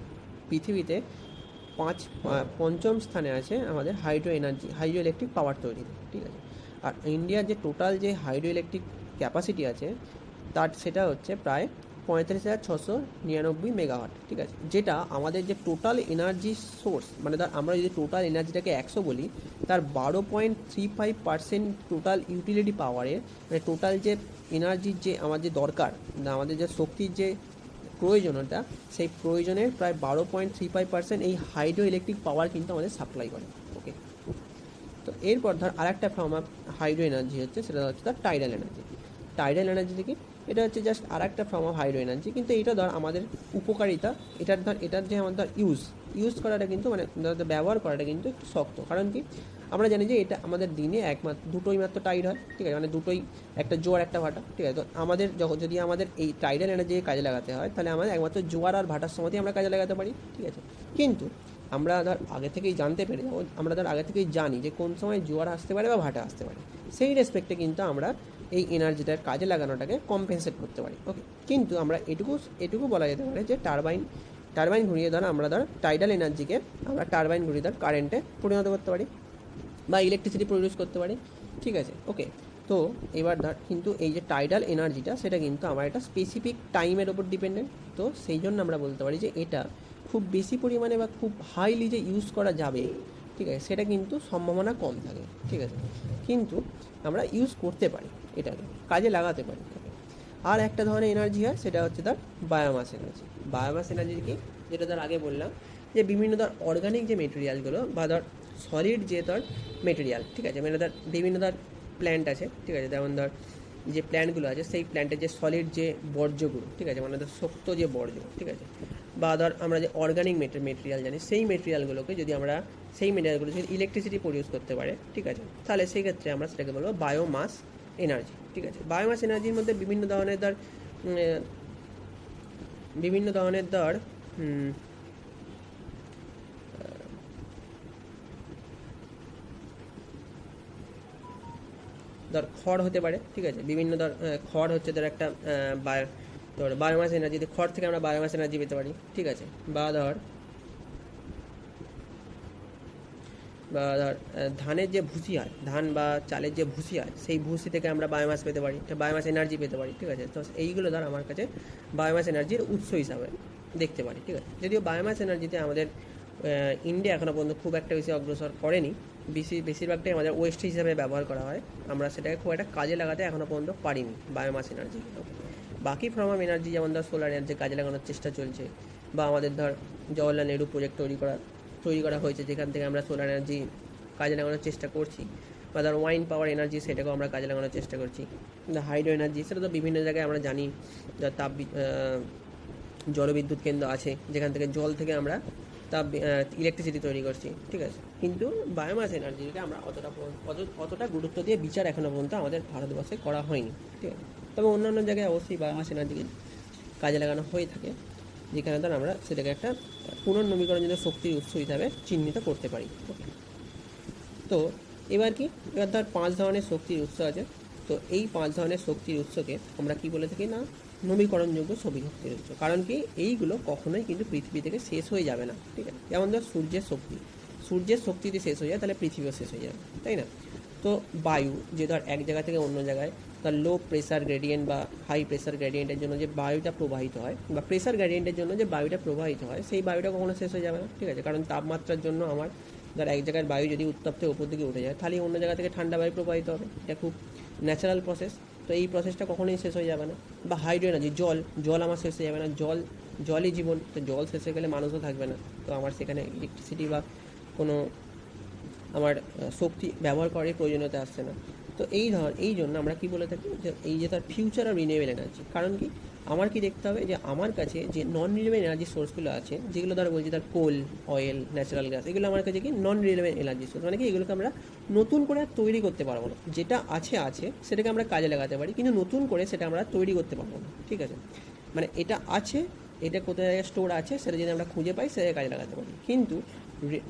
পৃথিবীতে পঞ্চম স্থানে আছে আমাদের হাইড্রো ইলেকট্রিক পাওয়ার তৈরিতে, ঠিক আছে। আর ইন্ডিয়ার যে টোটাল যে হাইড্রো ইলেকট্রিক ক্যাপাসিটি আছে সেটা হচ্ছে প্রায় 35,699 মেগাওয়াট, ঠিক আছে। যেটা আমাদের যে টোটাল এনার্জি সোর্স, মানে ধর আমরা যদি টোটাল এনার্জিটাকে 100 বলি, তার 12.35% টোটাল ইউটিলিটি পাওয়ারের, মানে টোটাল যে এনার্জির যে আমাদের দরকার, আমাদের যে শক্তির যে প্রয়োজনতা, সেই প্রয়োজনের প্রায় 12.35% এই হাইড্রো ইলেকট্রিক পাওয়ার কিন্তু আমাদের সাপ্লাই করে। ওকে, তো এরপর ধর আরেকটা ফর্ম অফ হাইড্রো এনার্জি হচ্ছে, সেটা হচ্ছে ধর টাইডাল এনার্জি। টাইডাল এনার্জি থেকে এটা হচ্ছে জাস্ট আরেকটা ফর্ম অফ হাইড্রো এনার্জি, কিন্তু এটা ধর আমাদের উপকারিতা, এটার যে আমাদের ইউজ করাটা কিন্তু মানে ব্যবহার করাটা কিন্তু একটু শক্ত। কারণ কি, আমরা জানি যে এটা আমাদের দিনে দুটোই মাত্র টাইড হয়, ঠিক আছে, মানে দুটোই, একটা জোয়ার একটা ভাটা, ঠিক আছে। তো আমাদের যদি আমাদের এই টাইডাল এনার্জিকে কাজে লাগাতে হয়, তাহলে আমাদের একমাত্র জোয়ার আর ভাটার সময়তেই আমরা কাজে লাগাতে পারি, ঠিক আছে। কিন্তু আমরা ধর আগে থেকেই জানতে পেরে যাবো, আমরা ধর আগে থেকেই জানি যে কোন সময় জোয়ার আসতে পারে বা ভাটা আসতে পারে, সেই রেসপেক্টে কিন্তু আমরা এই এনার্জিটার কাজে লাগানোটাকে কম্পেনসেট করতে পারি। ওকে, কিন্তু আমরা এটুকু বলা যেতে পারে যে টারবাইন ঘুরিয়ে ধর আমরা ধর টাইডাল এনার্জিকে আমরা টারবাইন ঘুরিয়ে ধর কারেন্টে পরিণত করতে পারি বা ইলেকট্রিসিটি প্রডিউস করতে পারি, ঠিক আছে। ওকে, তো এবার ধর কিন্তু এই যে টাইডাল এনার্জিটা, সেটা কিন্তু আমার একটা স্পেসিফিক টাইমের ওপর ডিপেন্ডেন্ট। তো সেই জন্য আমরা বলতে পারি যে এটা খুব বেশি পরিমাণে বা খুব হাইলি যে ইউজ করা যাবে, ঠিক আছে, সেটা কিন্তু সম্ভাবনা কম থাকে, ঠিক আছে। কিন্তু আমরা ইউজ করতে পারি, এটাকে কাজে লাগাতে পারি। আর একটা ধরনের এনার্জি হয়, সেটা হচ্ছে তার বায়োমাস এনার্জি। বায়োমাস এনার্জি কি, যেটা ধর আগে বললাম যে বিভিন্ন ধর অর্গানিক যে মেটেরিয়ালগুলো বা ধর সলিড যে ধর মেটেরিয়াল, ঠিক আছে, মানে ধর বিভিন্ন ধর প্ল্যান্ট আছে, ঠিক আছে, যেমন ধর যে প্ল্যান্টগুলো আছে সেই প্ল্যান্টের যে সলিড যে বর্জ্যগুলো, ঠিক আছে, মানে ধর শক্ত যে বর্জ্য, ঠিক আছে, বা ধর আমরা যে অর্গানিক মেটেরিয়াল জানি, সেই মেটেরিয়ালগুলোকে যদি আমরা যদি ইলেকট্রিসিটি প্রডিউস করতে পারে, ঠিক আছে, তাহলে সেই ক্ষেত্রে আমরা সেটাকে বলবো বায়োমাস এনার্জি, ঠিক আছে। বায়োমাস এনার্জির মধ্যে বিভিন্ন ধরনের ধর খড় হতে পারে, ঠিক আছে, বিভিন্ন খড় হচ্ছে ধর একটা বায়োমাস এনার্জি, খড় থেকে আমরা বায়োমাস এনার্জি পেতে পারি, ঠিক আছে। বা ধর ধানের যে ভুসি হয়, ধান বা চালের যে ভুসি হয়, সেই ভুসি থেকে আমরা বায়োমাস পেতে পারি, বায়োমাস এনার্জি পেতে পারি, ঠিক আছে। তো এইগুলো ধর আমার কাছে বায়োমাস এনার্জির উৎস হিসাবে দেখতে পারি, ঠিক আছে। যদিও বায়োমাস এনার্জিতে আমাদের ইন্ডিয়া এখনও পর্যন্ত খুব একটা বেশি অগ্রসর করেনি, বেশিরভাগটাই আমাদের ওয়েস্ট হিসাবে ব্যবহার করা হয়, আমরা সেটাকে খুব একটা কাজে লাগাতে এখনও পর্যন্ত পারিনি বায়োমাস এনার্জি। বাকি ফর্ম অফ এনার্জি যেমন ধর সোলার এনার্জি কাজে লাগানোর চেষ্টা চলছে, বা আমাদের ধর জওহরলাল নেহরু প্রজেক্ট তৈরি করা হয়েছে, যেখান থেকে আমরা সোলার এনার্জি কাজে লাগানোর চেষ্টা করছি, বা ধর ওয়াইন্ড পাওয়ার এনার্জি, সেটাকেও আমরা কাজে লাগানোর চেষ্টা করছি। হাইড্রো এনার্জি, সেটা তো বিভিন্ন জায়গায় আমরা জানি, জলবিদ্যুৎ কেন্দ্র আছে, যেখান থেকে জল থেকে আমরা তাপ ইলেকট্রিসিটি তৈরি করছি, ঠিক আছে। কিন্তু বায়োমাস এনার্জিকে আমরা অতটা গুরুত্ব দিয়ে বিচার এখনও পর্যন্ত আমাদের ভারতবর্ষে করা হয়নি, ঠিক আছে। তবে অন্যান্য জায়গায় অবশ্যই বায়োমাস এনার্জিকে কাজে লাগানো হয়ে থাকে, যেখানে ধর আমরা সেটাকে একটা পুনর্নবীকরণযোগ্য শক্তির উৎস হিসাবে চিহ্নিত করতে পারি। ওকে, তো এবার ধর 5 ধরনের শক্তির উৎস আছে। তো এই 5 ধরনের শক্তির উৎসকে আমরা কি বলে থাকি না, নবীকরণযোগ্য শক্তির উৎস। কারণ কি, এইগুলো কখনোই কিন্তু পৃথিবী থেকে শেষ হয়ে যাবে না, ঠিক আছে। যেমন ধর সূর্যের শক্তি যদি শেষ হয়ে যায় তাহলে পৃথিবীও শেষ হয়ে যাবে, তাই না। তো বায়ু, যে ধর এক জায়গা থেকে অন্য জায়গায় তার লো প্রেসার গ্রেডিয়েন্ট বা হাই প্রেসার গ্রেডিয়েন্টের জন্য যে বায়ুটা প্রবাহিত হয়, বা প্রেসার গ্রেডিয়েন্টের জন্য যে বায়ুটা প্রবাহিত হয়, সেই বায়ুটা কখনো শেষ হয়ে যাবে না, ঠিক আছে। কারণ তাপমাত্রার জন্য আমার ধর এক জায়গার বায়ু যদি উত্তপ্ত উপর দিকে উঠে যায়, তাহলে অন্য জায়গা থেকে ঠান্ডা বায়ু প্রবাহিত হবে। এটা খুব ন্যাচারাল প্রসেস। তো এই প্রসেসটা কখনোই শেষ হয়ে যাবে না। বা হাইড্রো এনার্জি, জল আমার শেষ হয়ে যাবে না। জলই জীবন। তো জল শেষ হয়ে গেলে মানুষও থাকবে না। তো আমার সেখানে ইলেকট্রিসিটি বা কোনো আমার শক্তি ব্যবহার করার প্রয়োজনীয়তা আসছে না। তো এই জন্য আমরা কি বলে থাকি যে এই যে তার ফিউচার অফ রিনিউয়েবল এনার্জি। কারণ কি, আমার কি দেখতে হবে যে আমার কাছে যে নন রিনিউয়েবল এনার্জি সোর্সগুলো আছে, যেগুলো ধর বলছি তার কোল, অয়েল, ন্যাচারাল গ্যাস, এগুলো আমার কাছে কি নন রিনিউয়েবল এনার্জি সোর্স। মানে কি, এগুলোকে আমরা নতুন করে তৈরি করতে পারবো না। যেটা আছে সেটাকে আমরা কাজে লাগাতে পারি, কিন্তু নতুন করে সেটা আমরা তৈরি করতে পারবো না, ঠিক আছে। মানে এটা আছে, এটা কোথায় স্টোর আছে, সেটা যদি আমরা খুঁজে পাই সেটাকে কাজে লাগাতে পারি। কিন্তু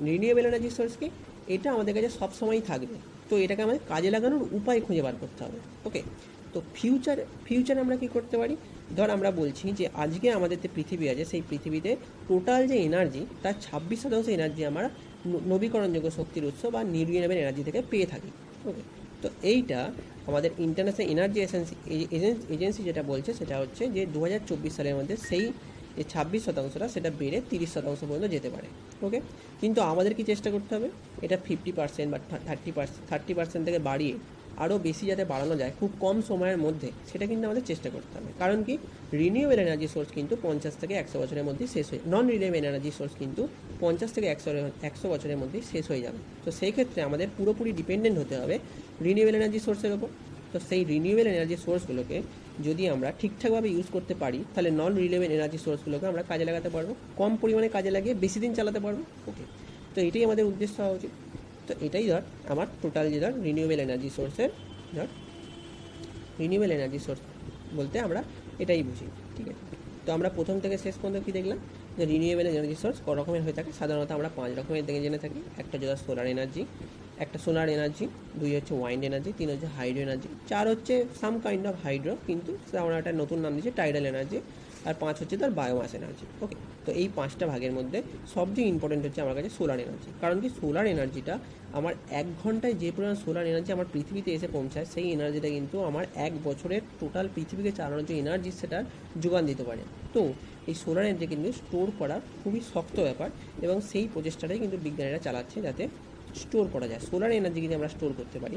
রিনিউয়েবল এনার্জি সোর্স কি, এটা আমাদের কাছে সবসময়ই থাকবে। তো এটাকে আমাদের কাজে লাগানোর উপায় খুঁজে বার করতে হবে। ওকে, তো ফিউচারে আমরা কি করতে পারি, ধর আমরা বলছি যে আজকে আমাদের যে পৃথিবী আছে, সেই পৃথিবীতে টোটাল যে এনার্জি তার 26% এনার্জি আমরা নবীকরণযোগ্য শক্তির উৎস বা রিনিউয়েবল এনার্জি থেকে পেয়ে থাকি। ওকে, তো এইটা আমাদের ইন্টারন্যাশনাল এনার্জি এজেন্সি যেটা বলছে সেটা হচ্ছে যে 2024 সালের মধ্যে সেই যে 26%টা সেটা বেড়ে 30% পর্যন্ত যেতে পারে। ওকে, কিন্তু আমাদের কি চেষ্টা করতে হবে, এটা 50% বা 30% থেকে বাড়িয়ে আরও বেশি যাতে বাড়ানো যায় খুব কম সময়ের মধ্যে, সেটা কিন্তু আমাদের চেষ্টা করতে হবে। কারণ কি, রিনিউয়েবল এনার্জি সোর্স কিন্তু 50 থেকে 100 বছরের মধ্যেই শেষ হয়ে, নন রিনিউয়েবল এনার্জি সোর্স কিন্তু 50 থেকে 100 বছরের মধ্যেই শেষ হয়ে যাবে। তো সেই ক্ষেত্রে আমাদের পুরোপুরি ডিপেন্ডেন্ট হতে হবে রিনিউয়েবল এনার্জি সোর্সের ওপর। তো সেই রিনিউয়েবল এনার্জি সোর্সগুলোকে যদি আমরা ঠিকঠাকভাবে ইউজ করতে পারি, তাহলে নন রিনিউয়েবল এনার্জি সোর্সগুলোকে আমরা কাজে লাগাতে পারবো, কম পরিমাণে কাজে লাগিয়ে বেশি দিন চালাতে পারবো। ওকে, তো এটাই আমাদের উদ্দেশ্য হওয়া উচিত। তো এটাই ধর আমার টোটাল যে ধর রিনিউয়েবল এনার্জি সোর্সের ধর রিনিউয়েবল এনার্জি সোর্স বলতে আমরা এটাই বুঝি, ঠিক আছে। তো আমরা প্রথম থেকে শেষ পর্যন্ত কী দেখলাম, যে রিনিউয়েবল এনার্জি সোর্স ক রকমের হয়ে থাকে। সাধারণত আমরা 5 রকমের দেখে জেনে থাকি। একটা যেটা সোলার এনার্জি, 2 হচ্ছে ওয়াইন্ড এনার্জি, 3 হচ্ছে হাইড্রো এনার্জি, 4 হচ্ছে সাম কাইন্ড অফ হাইড্রো, কিন্তু আমরা একটা নতুন নাম দিচ্ছি টাইডাল এনার্জি, আর 5 হচ্ছে তার বায়োমাস এনার্জি। ওকে, তো এই 5টা ভাগের মধ্যে সবচেয়ে ইম্পর্টেন্ট হচ্ছে আমার কাছে সোলার এনার্জি। কারণ কি, সোলার এনার্জিটা আমার 1 ঘন্টায় যে পরিমাণ সোলার এনার্জি আমার পৃথিবীতে এসে পৌঁছায়, সেই এনার্জিটা কিন্তু আমার 1 বছরের টোটাল পৃথিবীকে চালানোর যে এনার্জি সেটার যোগান দিতে পারে। তো এই সোলার এনার্জি কিন্তু স্টোর করা খুবই শক্ত ব্যাপার, এবং সেই প্রচেষ্টাটাই কিন্তু বিজ্ঞানীরা চালাচ্ছে যাতে স্টোর করা যায়। সোলার এনার্জি যদি আমরা স্টোর করতে পারি,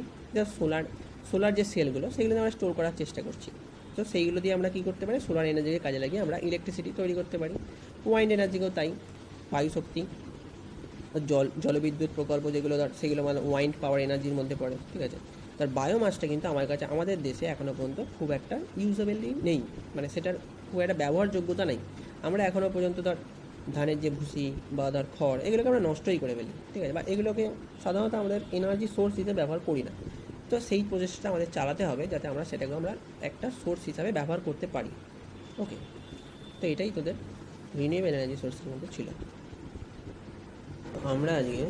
সোলার যে সেলগুলো সেগুলো আমরা স্টোর করার চেষ্টা করছি। তো সেইগুলো দিয়ে আমরা কী করতে পারি, সোলার এনার্জিকে কাজে লাগিয়ে আমরা ইলেকট্রিসিটি তৈরি করতে পারি। ওয়াইন্ড এনার্জিকেও তাই, বায়ু শক্তি, জলবিদ্যুৎ প্রকল্প যেগুলো সেগুলো মানে ওয়াইন্ড পাওয়ার এনার্জির মধ্যে পড়ে, ঠিক আছে। তার বায়োমাসটা কিন্তু আমার কাছে আমাদের দেশে এখনও পর্যন্ত খুব একটা ইউজেবলি নেই, মানে সেটার খুব একটা ব্যবহারযোগ্যতা নেই। আমরা এখনও পর্যন্ত ধানের যে ভুসি বা খড়, এগুলোকে আমরা নষ্টই করে ফেলি, ঠিক আছে, বা এগুলোকে সাধারণত আমাদের এনার্জি সোর্স হিসেবে ব্যবহার করি না। তো সেই প্রচেষ্টাটা আমাদের চালাতে হবে যাতে আমরা সেটাকে আমরা একটা সোর্স হিসাবে ব্যবহার করতে পারি। ওকে, তো এটাই তোদের রিনিউয়েবল এনার্জি সোর্সের মধ্যে ছিল। আমরা আজকে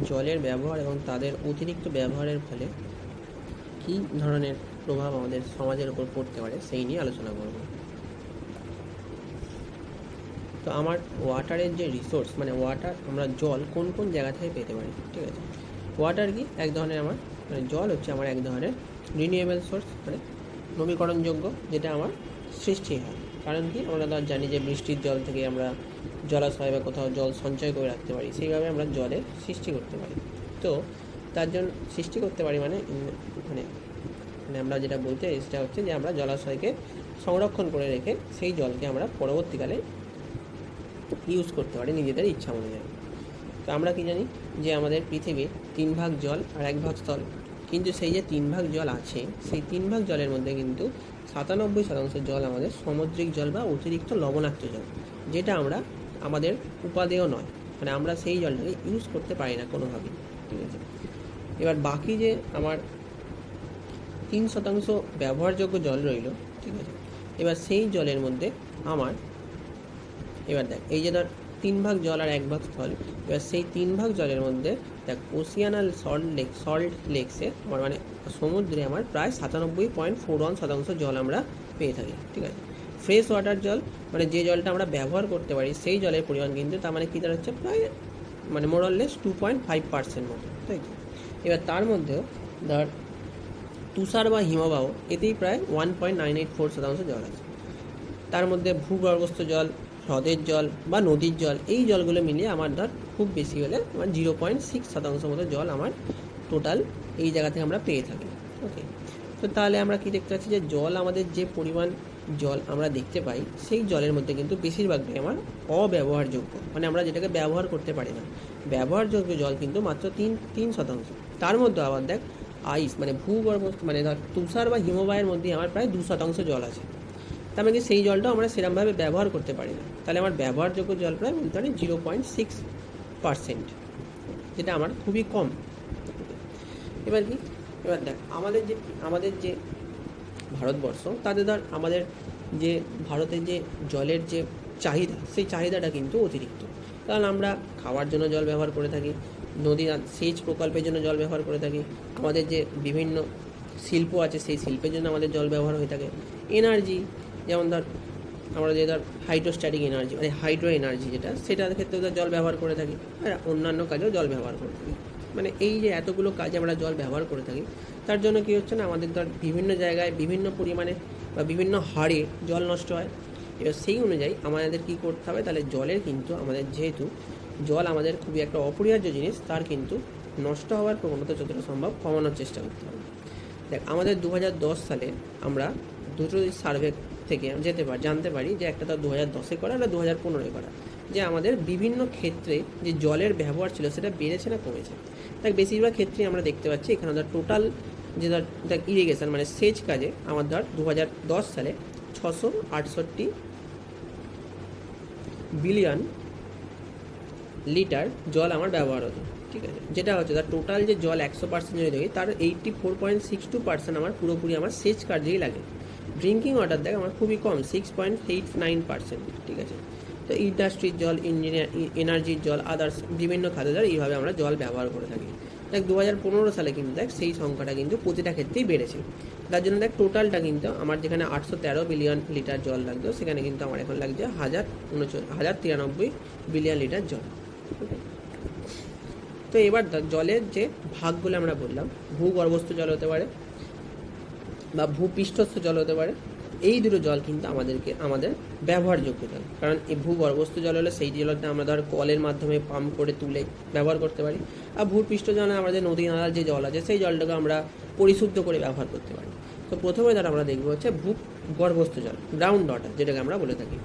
জলের ব্যবহার এবং তাদের অতিরিক্ত ব্যবহারের ফলে কী ধরনের প্রভাব আমাদের সমাজের উপর পড়তে পারে সেই নিয়ে আলোচনা করব। তো আমার ওয়াটারের যে রিসোর্স, মানে ওয়াটার, আমরা জল কোন কোন জায়গা থেকে পেতে পারি, ঠিক আছে। ওয়াটার কি এক ধরনের মানে জল হচ্ছে আমার এক ধরনের রিনিউয়েবল সোর্স, মানে নবীকরণযোগ্য, যেটা আমার সৃষ্টি হয়। কারণ কি, আমরা জানি যে বৃষ্টির জল থেকে আমরা জলাশয় বা কোথাও জল সঞ্চয় করে রাখতে পারি, সেইভাবে আমরা জলের সৃষ্টি করতে পারি। তো তার জন্য সৃষ্টি করতে পারি মানে মানে মানে আমরা যেটা বলতে সেটা হচ্ছে যে আমরা জলাশয়কে সংরক্ষণ করে রেখে সেই জলকে আমরা পরবর্তীকালে ইউজ করতে পারি নিজেদের ইচ্ছা অনুযায়ী। তো আমরা কি জানি যে আমাদের পৃথিবীর 3 ভাগ জল আর 1 ভাগ স্থল, কিন্তু সেই যে 3 ভাগ জল আছে, সেই 3 ভাগ জলের মধ্যে কিন্তু 97% জল আমাদের সামুদ্রিক জল বা অতিরিক্ত লবণাক্ত জল, যেটা আমরা আমাদের উপাদেয় নয়, মানে আমরা সেই জলটাকে ইউজ করতে পারি না কোনোভাবেই, ঠিক আছে। এবার বাকি যে আমার 3% ব্যবহারযোগ্য জল রইল, ঠিক আছে। এবার সেই জলের মধ্যে আমার, এবার দেখ এই যে ধর 3 ভাগ জল আর 1 ভাগ স্থল, এবার সেই 3 ভাগ জলের মধ্যে দেখ ওশিয়ানাল সল্ট লেকসে আমার মানে সমুদ্রে আমার প্রায় 97.41% জল আমরা পেয়ে থাকি, ঠিক আছে। ফ্রেশ ওয়াটার জল মানে যে জলটা আমরা ব্যবহার করতে পারি সেই জলের পরিমাণ কিন্তু তার মানে কী দাঁড়াচ্ছে প্রায় মানে মোরলেস 2.5% মতো, তাই তো। এবার তার মধ্যেও ধর তুষার বা হিমবাহ এতেই প্রায় 1.984% জল আছে। তার মধ্যে ভূগর্ভস্থ জল, হ্রদের জল বা নদীর জল, এই জলগুলো মিলিয়ে আমার ধর খুব বেশি হলে আমার 0.6% মতো জল আমার টোটাল এই জায়গা থেকে আমরা পেয়ে থাকি, ওকে। তো তাহলে আমরা কি দেখতে পাচ্ছি যে জল আমাদের যে পরিমাণ জল আমরা দেখতে পাই সেই জলের মধ্যে কিন্তু বেশিরভাগটাই আমার অব্যবহারযোগ্য, মানে আমরা যেটাকে ব্যবহার করতে পারি না। ব্যবহারযোগ্য জল কিন্তু মাত্র 3%। তার মধ্যে আবার দেখ আইস মানে ভূগর্ভস্থ মানে ধর তুষার বা হিমবাহের মধ্যে আমার প্রায় 2% জল আছে। তার মানে সেই জলটাও আমরা সেরকমভাবে ব্যবহার করতে পারি না। তাহলে আমার ব্যবহারযোগ্য জল প্রায় বলতে পারি 0.6%, যেটা আমার খুবই কম। এবার কি, এবার দেখ আমাদের যে ভারতবর্ষ, তাতে ধর আমাদের যে ভারতের যে জলের যে চাহিদা, সেই চাহিদাটা কিন্তু অতিরিক্ত। কারণ আমরা খাওয়ার জন্য জল ব্যবহার করে থাকি, নদী সেচ প্রকল্পের জন্য জল ব্যবহার করে থাকি, আমাদের যে বিভিন্ন শিল্প আছে সেই শিল্পের জন্য আমাদের জল ব্যবহার হয়ে থাকে। এনার্জি যেমন ধর আমরা যে ধর হাইড্রোস্ট্যাটিক এনার্জি মানে হাইড্রো এনার্জি যেটা, সেটার ক্ষেত্রেও ধর জল ব্যবহার করে থাকি, আর অন্যান্য কাজেও জল ব্যবহার করে থাকি। মানে এই যে এতগুলো কাজে আমরা জল ব্যবহার করে থাকি, তার জন্য কী হচ্ছে না আমাদের ধর বিভিন্ন জায়গায় বিভিন্ন পরিমাণে বা বিভিন্ন হারে জল নষ্ট হয়। এবার সেই অনুযায়ী আমাদের কী করতে হবে, তাহলে জলের কিন্তু আমাদের যেহেতু জল আমাদের খুবই একটা অপরিহার্য জিনিস, তার কিন্তু নষ্ট হওয়ার প্রবণতা যতটা সম্ভব কমানোর চেষ্টা করতে হবে। দেখ আমাদের 2010 সালে আমরা দুটো সার্ভে থেকে জানতে পারি যে একটা তো 2010-এ করা আর 2015-এ করা, যে আমাদের বিভিন্ন ক্ষেত্রে যে জলের ব্যবহার ছিল সেটা বেড়েছে না কমেছে। দেখ বেশিরভাগ ক্ষেত্রেই আমরা দেখতে পাচ্ছি এখানে ধর টোটাল যে দেখ ইরিগেশন মানে সেচ কাজে আমার ধর 2010 সালে 668 বিলিয়ন লিটার জল আমার ব্যবহার হতো, ঠিক আছে। যেটা হচ্ছে তার টোটাল যে জল 100% যদি দেখি তার 84.62% আমার পুরোপুরি আমার সেচ কার্যেই লাগে। ড্রিঙ্কিং ওয়াটার দেখ আমার খুবই কম 6.89%, ঠিক আছে। তো ইন্ডাস্ট্রির জল, এনার্জির জল, আদার্স বিভিন্ন খাদ্য জল, এইভাবে আমরা জল ব্যবহার করে থাকি। দেখ 2015 সালে কিন্তু দেখ সেই সংখ্যাটা কিন্তু প্রতিটা ক্ষেত্রেই বেড়েছে। তার জন্য দেখ টোটালটা কিন্তু আমার যেখানে 813 বিলিয়ন লিটার জল লাগতো সেখানে কিন্তু আমার এখন লাগছে 1093 বিলিয়ন লিটার জল, ওকে। তো এবার জলের যে ভাগগুলো আমরা বললাম, ভূগর্ভস্থ জল হতে পারে বা ভূপৃষ্ঠস্থ জল হতে পারে। এই দুটো জল কিন্তু আমাদের ব্যবহারযোগ্য জল, কারণ এই ভূগর্ভস্থ জল হলে সেই জলটা আমরা ধর কলের মাধ্যমে পাম্প করে তুলে ব্যবহার করতে পারি, আর ভূপৃষ্ঠ জলে আমাদের নদী নালার যে জল আছে সেই জলটাকে আমরা পরিশুদ্ধ করে ব্যবহার করতে পারি। তো প্রথমে ধর আমরা দেখবো হচ্ছে ভূগর্ভস্থ জল, গ্রাউন্ড ওয়াটার যেটাকে আমরা বলে থাকি।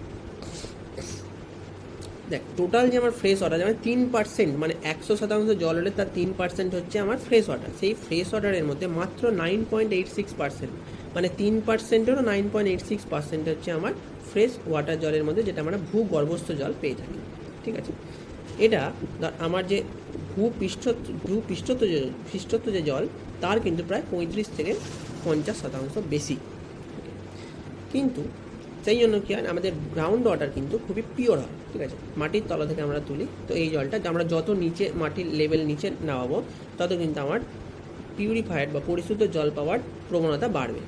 দেখ টোটাল যে আমার ফ্রেশ ওয়াটার যেমন 3% মানে 100% জল হলে তার 3% হচ্ছে আমার ফ্রেশ ওয়াটার। সেই ফ্রেশ ওয়াটারের মধ্যে মাত্র 9.86% মানে 3%এরও 9.86% হচ্ছে আমার ফ্রেশ ওয়াটার জলের মধ্যে, যেটা আমরা ভূগর্ভস্থ জল পেয়ে থাকি, ঠিক আছে। এটা আমার যে পৃষ্ঠস্থ যে জল তার কিন্তু প্রায় 35 থেকে 50% বেশি, কিন্তু সেই জন্য কী হয় আমাদের গ্রাউন্ড ওয়াটার কিন্তু খুবই পিওর হয়, ঠিক আছে। মাটির তলা থেকে আমরা তুলি, তো এই জলটা আমরা যত নিচে মাটির লেভেল নিচে নামাবো তত কিন্তু আমার পিউরিফায়ার বা পরিশুদ্ধ জল পাওয়ার প্রবণতা বাড়বে।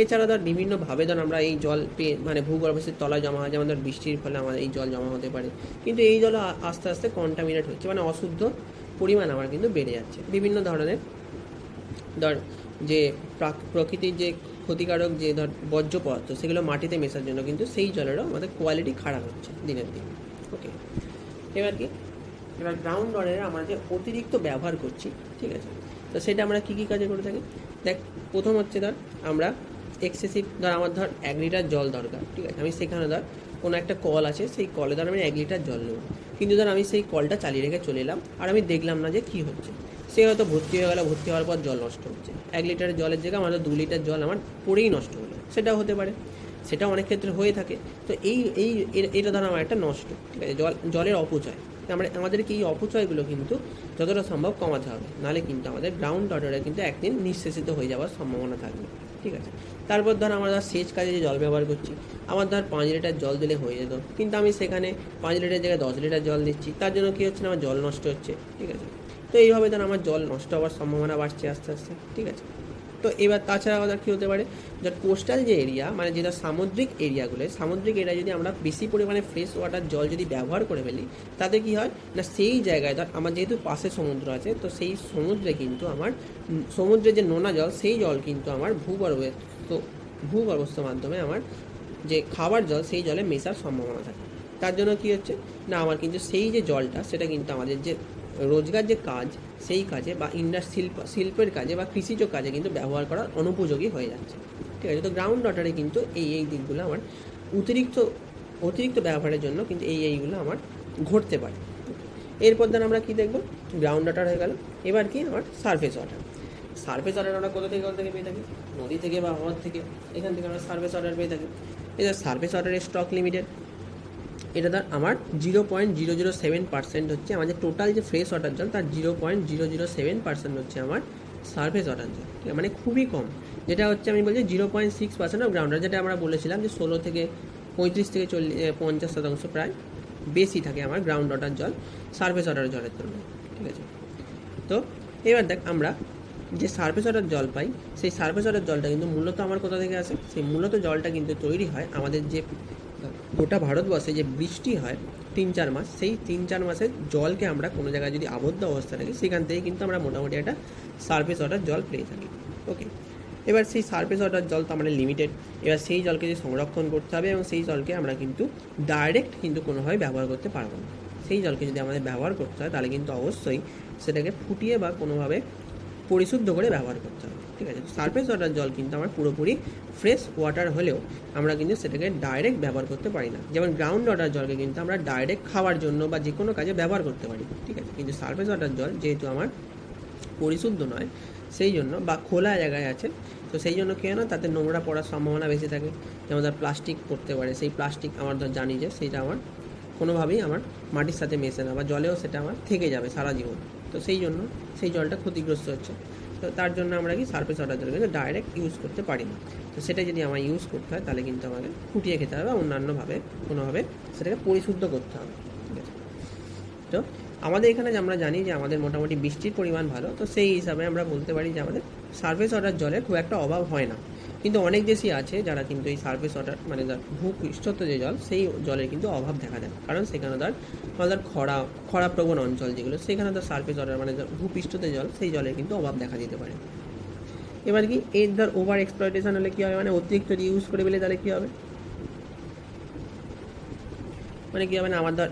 এছাড়া ধর বিভিন্নভাবে ধর আমরা এই জল পেয়ে মানে ভূগর্ভস্থের তলায় জমা হয়, যেমন ধর বৃষ্টির ফলে আমাদের এই জল জমা হতে পারে, কিন্তু এই জল আস্তে আস্তে কন্টামিনেট হচ্ছে, মানে অশুদ্ধ পরিমাণ আমার কিন্তু বেড়ে যাচ্ছে। বিভিন্ন ধরনের ধর যে প্রকৃতির যে ক্ষতিকারক যে ধর বর্জ্য পদার্থ সেগুলো মাটিতে মেশার জন্য কিন্তু সেই জলেরও আমাদের কোয়ালিটি খারাপ হচ্ছে দিনের দিন, ওকে। এবার গ্রাউন্ড ওয়াটারের আমরা যে অতিরিক্ত ব্যবহার করছি, ঠিক আছে, তো সেটা আমরা কী কী কাজে করে থাকি। দেখ প্রথম হচ্ছে ধর আমরা এক্সেসিভ ধর আমার ধর 1 লিটার জল দরকার, ঠিক আছে। আমি সেখানে ধর কোনো একটা কল আছে, সেই কলে ধর আমি 1 লিটার জল নেব, কিন্তু ধর আমি সেই কলটা চালিয়ে রেখে চলে এলাম আর আমি দেখলাম না যে কী হচ্ছে। সে হয়তো ভর্তি হয়ে গেল, ভর্তি হওয়ার পর জল নষ্ট হচ্ছে, 1 লিটারের জলের জায়গায় আমার 2 লিটার জল আমার পড়েই নষ্ট হলো, সেটাও হতে পারে। সেটা অনেক ক্ষেত্রে হয়ে থাকে। তো এটা ধরো আমার একটা নষ্ট, ঠিক আছে, জলের অপচয়। আমাদেরকে এই অপচয়গুলো কিন্তু যতটা সম্ভব কমাতে হবে, নাহলে কিন্তু আমাদের গ্রাউন্ড ওয়াটারে কিন্তু একদিন নিঃশেষিত হয়ে যাওয়ার সম্ভাবনা থাকবে, ঠিক আছে। তারপর ধর আমরা সেচ কাজে যে জল ব্যবহার করছি, আমার ধর 5 লিটার জল দিলে হয়ে যেত, কিন্তু আমি সেখানে 5 লিটার জায়গায় 10 লিটার জল দিচ্ছি, তার জন্য কী হচ্ছে না, আমার জল নষ্ট হচ্ছে, ঠিক আছে। তো এইভাবে ধর আমার জল নষ্ট হওয়ার সম্ভাবনা বাড়ছে আস্তে আস্তে, ঠিক আছে। তো এবার তাছাড়া আমাদের কী হতে পারে, যার কোস্টাল যে এরিয়া, মানে যেটা সামুদ্রিক এরিয়াগুলো, সামুদ্রিক এরিয়া যদি আমরা বেশি পরিমাণে ফ্রেশ ওয়াটার জল যদি ব্যবহার করে ফেলি, তাতে কী হয় না, সেই জায়গায় ধর আমার যেহেতু পাশে সমুদ্র আছে, তো সেই সমুদ্রে কিন্তু আমার সমুদ্রের যে নোনা জল, সেই জল কিন্তু আমার ভূগর্ভস্থ মাধ্যমে আমার যে খাবার জল, সেই জলে মেশার সম্ভাবনা থাকে। তার জন্য কী হচ্ছে না, আমার কিন্তু সেই যে জলটা, সেটা কিন্তু আমাদের যে রোজগার যে কাজ, সেই কাজে বা শিল্পের কাজে বা কৃষিজ কাজে কিন্তু ব্যবহার করার অনুপযোগী হয়ে যাচ্ছে, ঠিক আছে। তো গ্রাউন্ড ওয়াটারে কিন্তু এই দিকগুলো আমার অতিরিক্ত ব্যবহারের জন্য কিন্তু এইগুলো আমার ঘটতে পারে। এরপর ধর আমরা কী দেখব, গ্রাউন্ড ওয়াটার হয়ে গেল। এবার কি আমার সারফেস ওয়াটার। সারফেস ওয়াটার আমরা কোথা থেকে পেয়ে থাকি, নদী থেকে বা হ্রদ থেকে, এখান থেকে আমরা সারফেস ওয়াটার পেয়ে থাকি। এই সারফেস ওয়াটারের স্টক লিমিটেড, এটা ধর আমার 0.007% হচ্ছে আমাদের টোটাল যে ফ্রেশ ওয়াটার জল, তার 0.007% হচ্ছে আমার সারফেস ওয়াটার জল, ঠিক আছে, মানে খুবই কম। যেটা হচ্ছে আমি বলছি 0.6% অফ গ্রাউন্ড ওয়াটার, যেটা আমরা বলেছিলাম যে 16 থেকে 35 থেকে 50% প্রায় বেশি থাকে আমার গ্রাউন্ড ওয়াটার জল সারফেস ওয়াটার জলের তুলনায়, ঠিক আছে। তো এবার দেখ, আমরা যে সারফেস ওয়াটার জল পাই, সেই সারফেস ওয়াটার জলটা কিন্তু মূলত আমার কোথা থেকে আসে, সেই মূলত জলটা কিন্তু তৈরি হয় আমাদের যে গোটা ভারতবর্ষে যে বৃষ্টি হয় 3-4 মাস, সেই 3-4 মাসের জলকে আমরা কোনো জায়গায় যদি আবদ্ধ অবস্থা রাখি, সেখান থেকে কিন্তু আমরা মোটামুটি একটা সারফেস ওয়াটার জল পেয়ে থাকি, ওকে। এবার সেই সারফেস ওয়াটার জল তো আমাদের লিমিটেড, এবার সেই জলকে যে সংরক্ষণ করতে হবে, এবং সেই জলকে আমরা কিন্তু ডাইরেক্ট কিন্তু কোনোভাবে ব্যবহার করতে পারবো না। সেই জলকে যদি আমাদের ব্যবহার করতে হয়, তাহলে কিন্তু অবশ্যই সেটাকে ফুটিয়ে বা কোনোভাবে পরিশুদ্ধ করে ব্যবহার করতে হবে, ঠিক আছে। সারফেস ওয়াটার জল কিন্তু আমার পুরোপুরি ফ্রেশ ওয়াটার হলেও আমরা কিন্তু সেটাকে ডাইরেক্ট ব্যবহার করতে পারি না। যেমন গ্রাউন্ড ওয়াটার জলকে কিন্তু আমরা ডাইরেক্ট খাওয়ার জন্য বা যে কোনো কাজে ব্যবহার করতে পারি, ঠিক আছে। কিন্তু সারফেস ওয়াটার জল যেহেতু আমার পরিশুদ্ধ নয়, সেই জন্য, বা খোলা জায়গায় আছে, তো সেই জন্য কী হয় না, তাতে নোংরা পড়ার সম্ভাবনা বেশি থাকে। যেমন ধর প্লাস্টিক পড়তে পারে, সেই প্লাস্টিক আমার ধর জানি যে সেইটা আমার কোনোভাবেই আমার মাটির সাথে মেশে না, বা জলেও সেটা আমার থেকে যাবে সারা জীবন। তো সেই জন্য সেই জলটা ক্ষতিগ্রস্ত হচ্ছে। তো তার জন্য আমরা কি সারফেস ওয়াটার জল কিন্তু ডাইরেক্ট ইউজ করতে পারি না। তো সেটা যদি আমার ইউজ করতে হয়, তাহলে কিন্তু আমাকে ফুটিয়ে খেতে হবে বা অন্যান্যভাবে কোনোভাবে সেটাকে পরিশুদ্ধ করতে হবে, ঠিক আছে। তো আমাদের এখানে যে আমরা জানি যে আমাদের মোটামুটি বৃষ্টির পরিমাণ ভালো, তো সেই হিসাবে আমরা বলতে পারি যে আমাদের সারফেস ওয়াটার জলের খুব একটা অভাব হয় না। কিন্তু অনেক দেশই আছে যারা কিন্তু এই সারফেস ওয়াটার, মানে ভূপৃষ্ঠস্থ যে জল, সেই জলের কিন্তু অভাব দেখা যায়, কারণ সেখানে ধর খরা প্রবণ অঞ্চল যেগুলো, সেখানে ধর সারফেস ওয়াটার মানে ভূপৃষ্ঠতে জল, সেই জলের কিন্তু অভাব দেখা দিতে পারে। এবার কি এর ধর ওভার এক্সপ্লয়টেশন হলে কী হবে, মানে অতিরিক্ত ইউজ করে ফেলে, তাহলে কী হবে, মানে কী হবে না, আমার ধর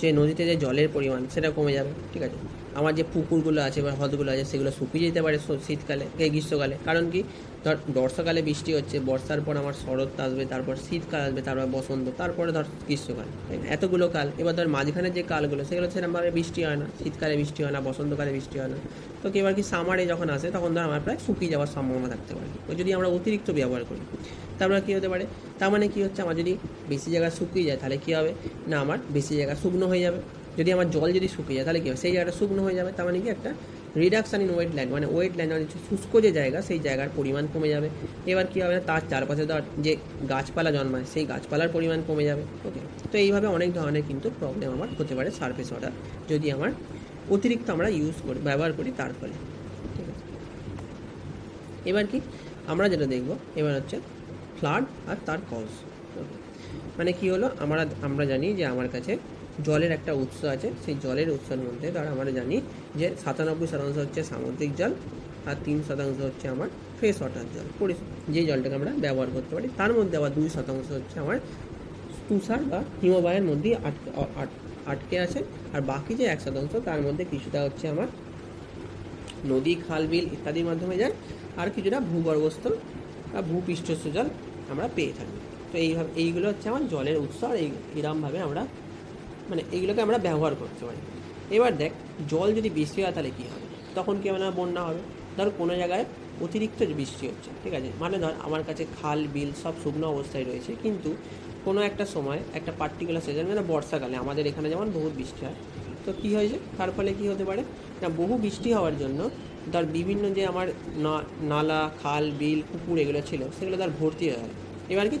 যে নদীতে যে জলের পরিমাণ সেটা কমে যাবে, ঠিক আছে। আমার যে পুকুরগুলো আছে বা হ্রদগুলো আছে, সেগুলো শুকিয়ে যেতে পারে শীতকালে, গ্রীষ্মকালে। কারণ কি, ধর বর্ষাকালে বৃষ্টি হচ্ছে, বর্ষার পর আমার শরৎ আসবে, তারপর শীতকাল আসবে, তারপর বসন্ত, তারপরে ধর গ্রীষ্মকাল, তাই না, এতগুলো কাল। এবার ধর মাঝখানে যে কালগুলো, সেগুলো সেরকমভাবে বৃষ্টি হয় না, শীতকালে বৃষ্টি হয় না, বসন্তকালে বৃষ্টি হয় না। তো এবার কি সামারে যখন আসে, তখন ধর আমার প্রায় শুকিয়ে যাওয়ার সম্ভাবনা থাকতে পারে, যদি আমরা অতিরিক্ত ব্যবহার করি। তারপরে কী হতে পারে, তার মানে কী হচ্ছে, আমার যদি বেশি জায়গা শুকিয়ে যায়, তাহলে কী হবে না, আমার বেশি জায়গা শুকনো হয়ে যাবে। যদি আমার জল যদি শুকিয়ে যায়, তাহলে কী হবে, সেই জায়গাটা শুকনো হয়ে যাবে। তার মানে কি, একটা রিডাকশান ইন ওয়েটল্যান্ড, মানে ওয়েটল্যান্ড মানে শুষ্ক যে জায়গা, সেই জায়গার পরিমাণ কমে যাবে। এবার কী হবে, তার চারপাশে ধর যে গাছপালা জন্মায়, সেই গাছপালার পরিমাণ কমে যাবে, ওকে। তো এইভাবে অনেক ধরনের কিন্তু প্রবলেম আমার হতে পারে সারফেস ওয়াটার, যদি আমার অতিরিক্ত আমরা ব্যবহার করি তার ফলে, ঠিক আছে। এবার কি আমরা যেটা দেখব, এবার হচ্ছে ফ্লাড আর তার কজ। মানে কি হলো, আমরা জানি যে আমার কাছে জলের একটা উৎস আছে, সেই জলের উৎসের মধ্যে ধর আমরা জানি যে 97% হচ্ছে সামুদ্রিক জল, আর 3% হচ্ছে আমার ফ্রেশ ওয়াটার জল, যে জলটাকে আমরা ব্যবহার করতে পারি। তার মধ্যে আবার 2% হচ্ছে আমার তুষার বা হিমবাহের মধ্যেই আটকে আছে, আর বাকি যে 1% তার মধ্যে কিছুটা হচ্ছে আমার নদী, খাল, বিল ইত্যাদির মাধ্যমে যায়, আর কিছুটা ভূগর্ভস্থ বা ভূপৃষ্ঠস্থ জল আমরা পেয়ে থাকি। তো এইগুলো হচ্ছে আমার জলের উৎস, আর এইরকমভাবে আমরা মানে এইগুলোকে আমরা ব্যবহার করতে পারি। এবার দেখ, জল যদি বেশি হয়, তাহলে কী হবে, তখন কী হবে না, বন্যা হবে। ধর কোনো জায়গায় অতিরিক্ত বৃষ্টি হচ্ছে, ঠিক আছে, মানে ধর আমার কাছে খাল বিল সব শুকনো অবস্থায় রয়েছে, কিন্তু কোনো একটা সময় একটা পার্টিকুলার সিজন মানে বর্ষাকালে আমাদের এখানে যেমন বহুত বৃষ্টি হয়, তো কী হয়েছে তার ফলে কী হতে পারে না, বহু বৃষ্টি হওয়ার জন্য ধর বিভিন্ন যে আমার নালা খাল বিল পুকুর এগুলো ছিল সেগুলো তার ভর্তি হয়ে হয়। এবার কি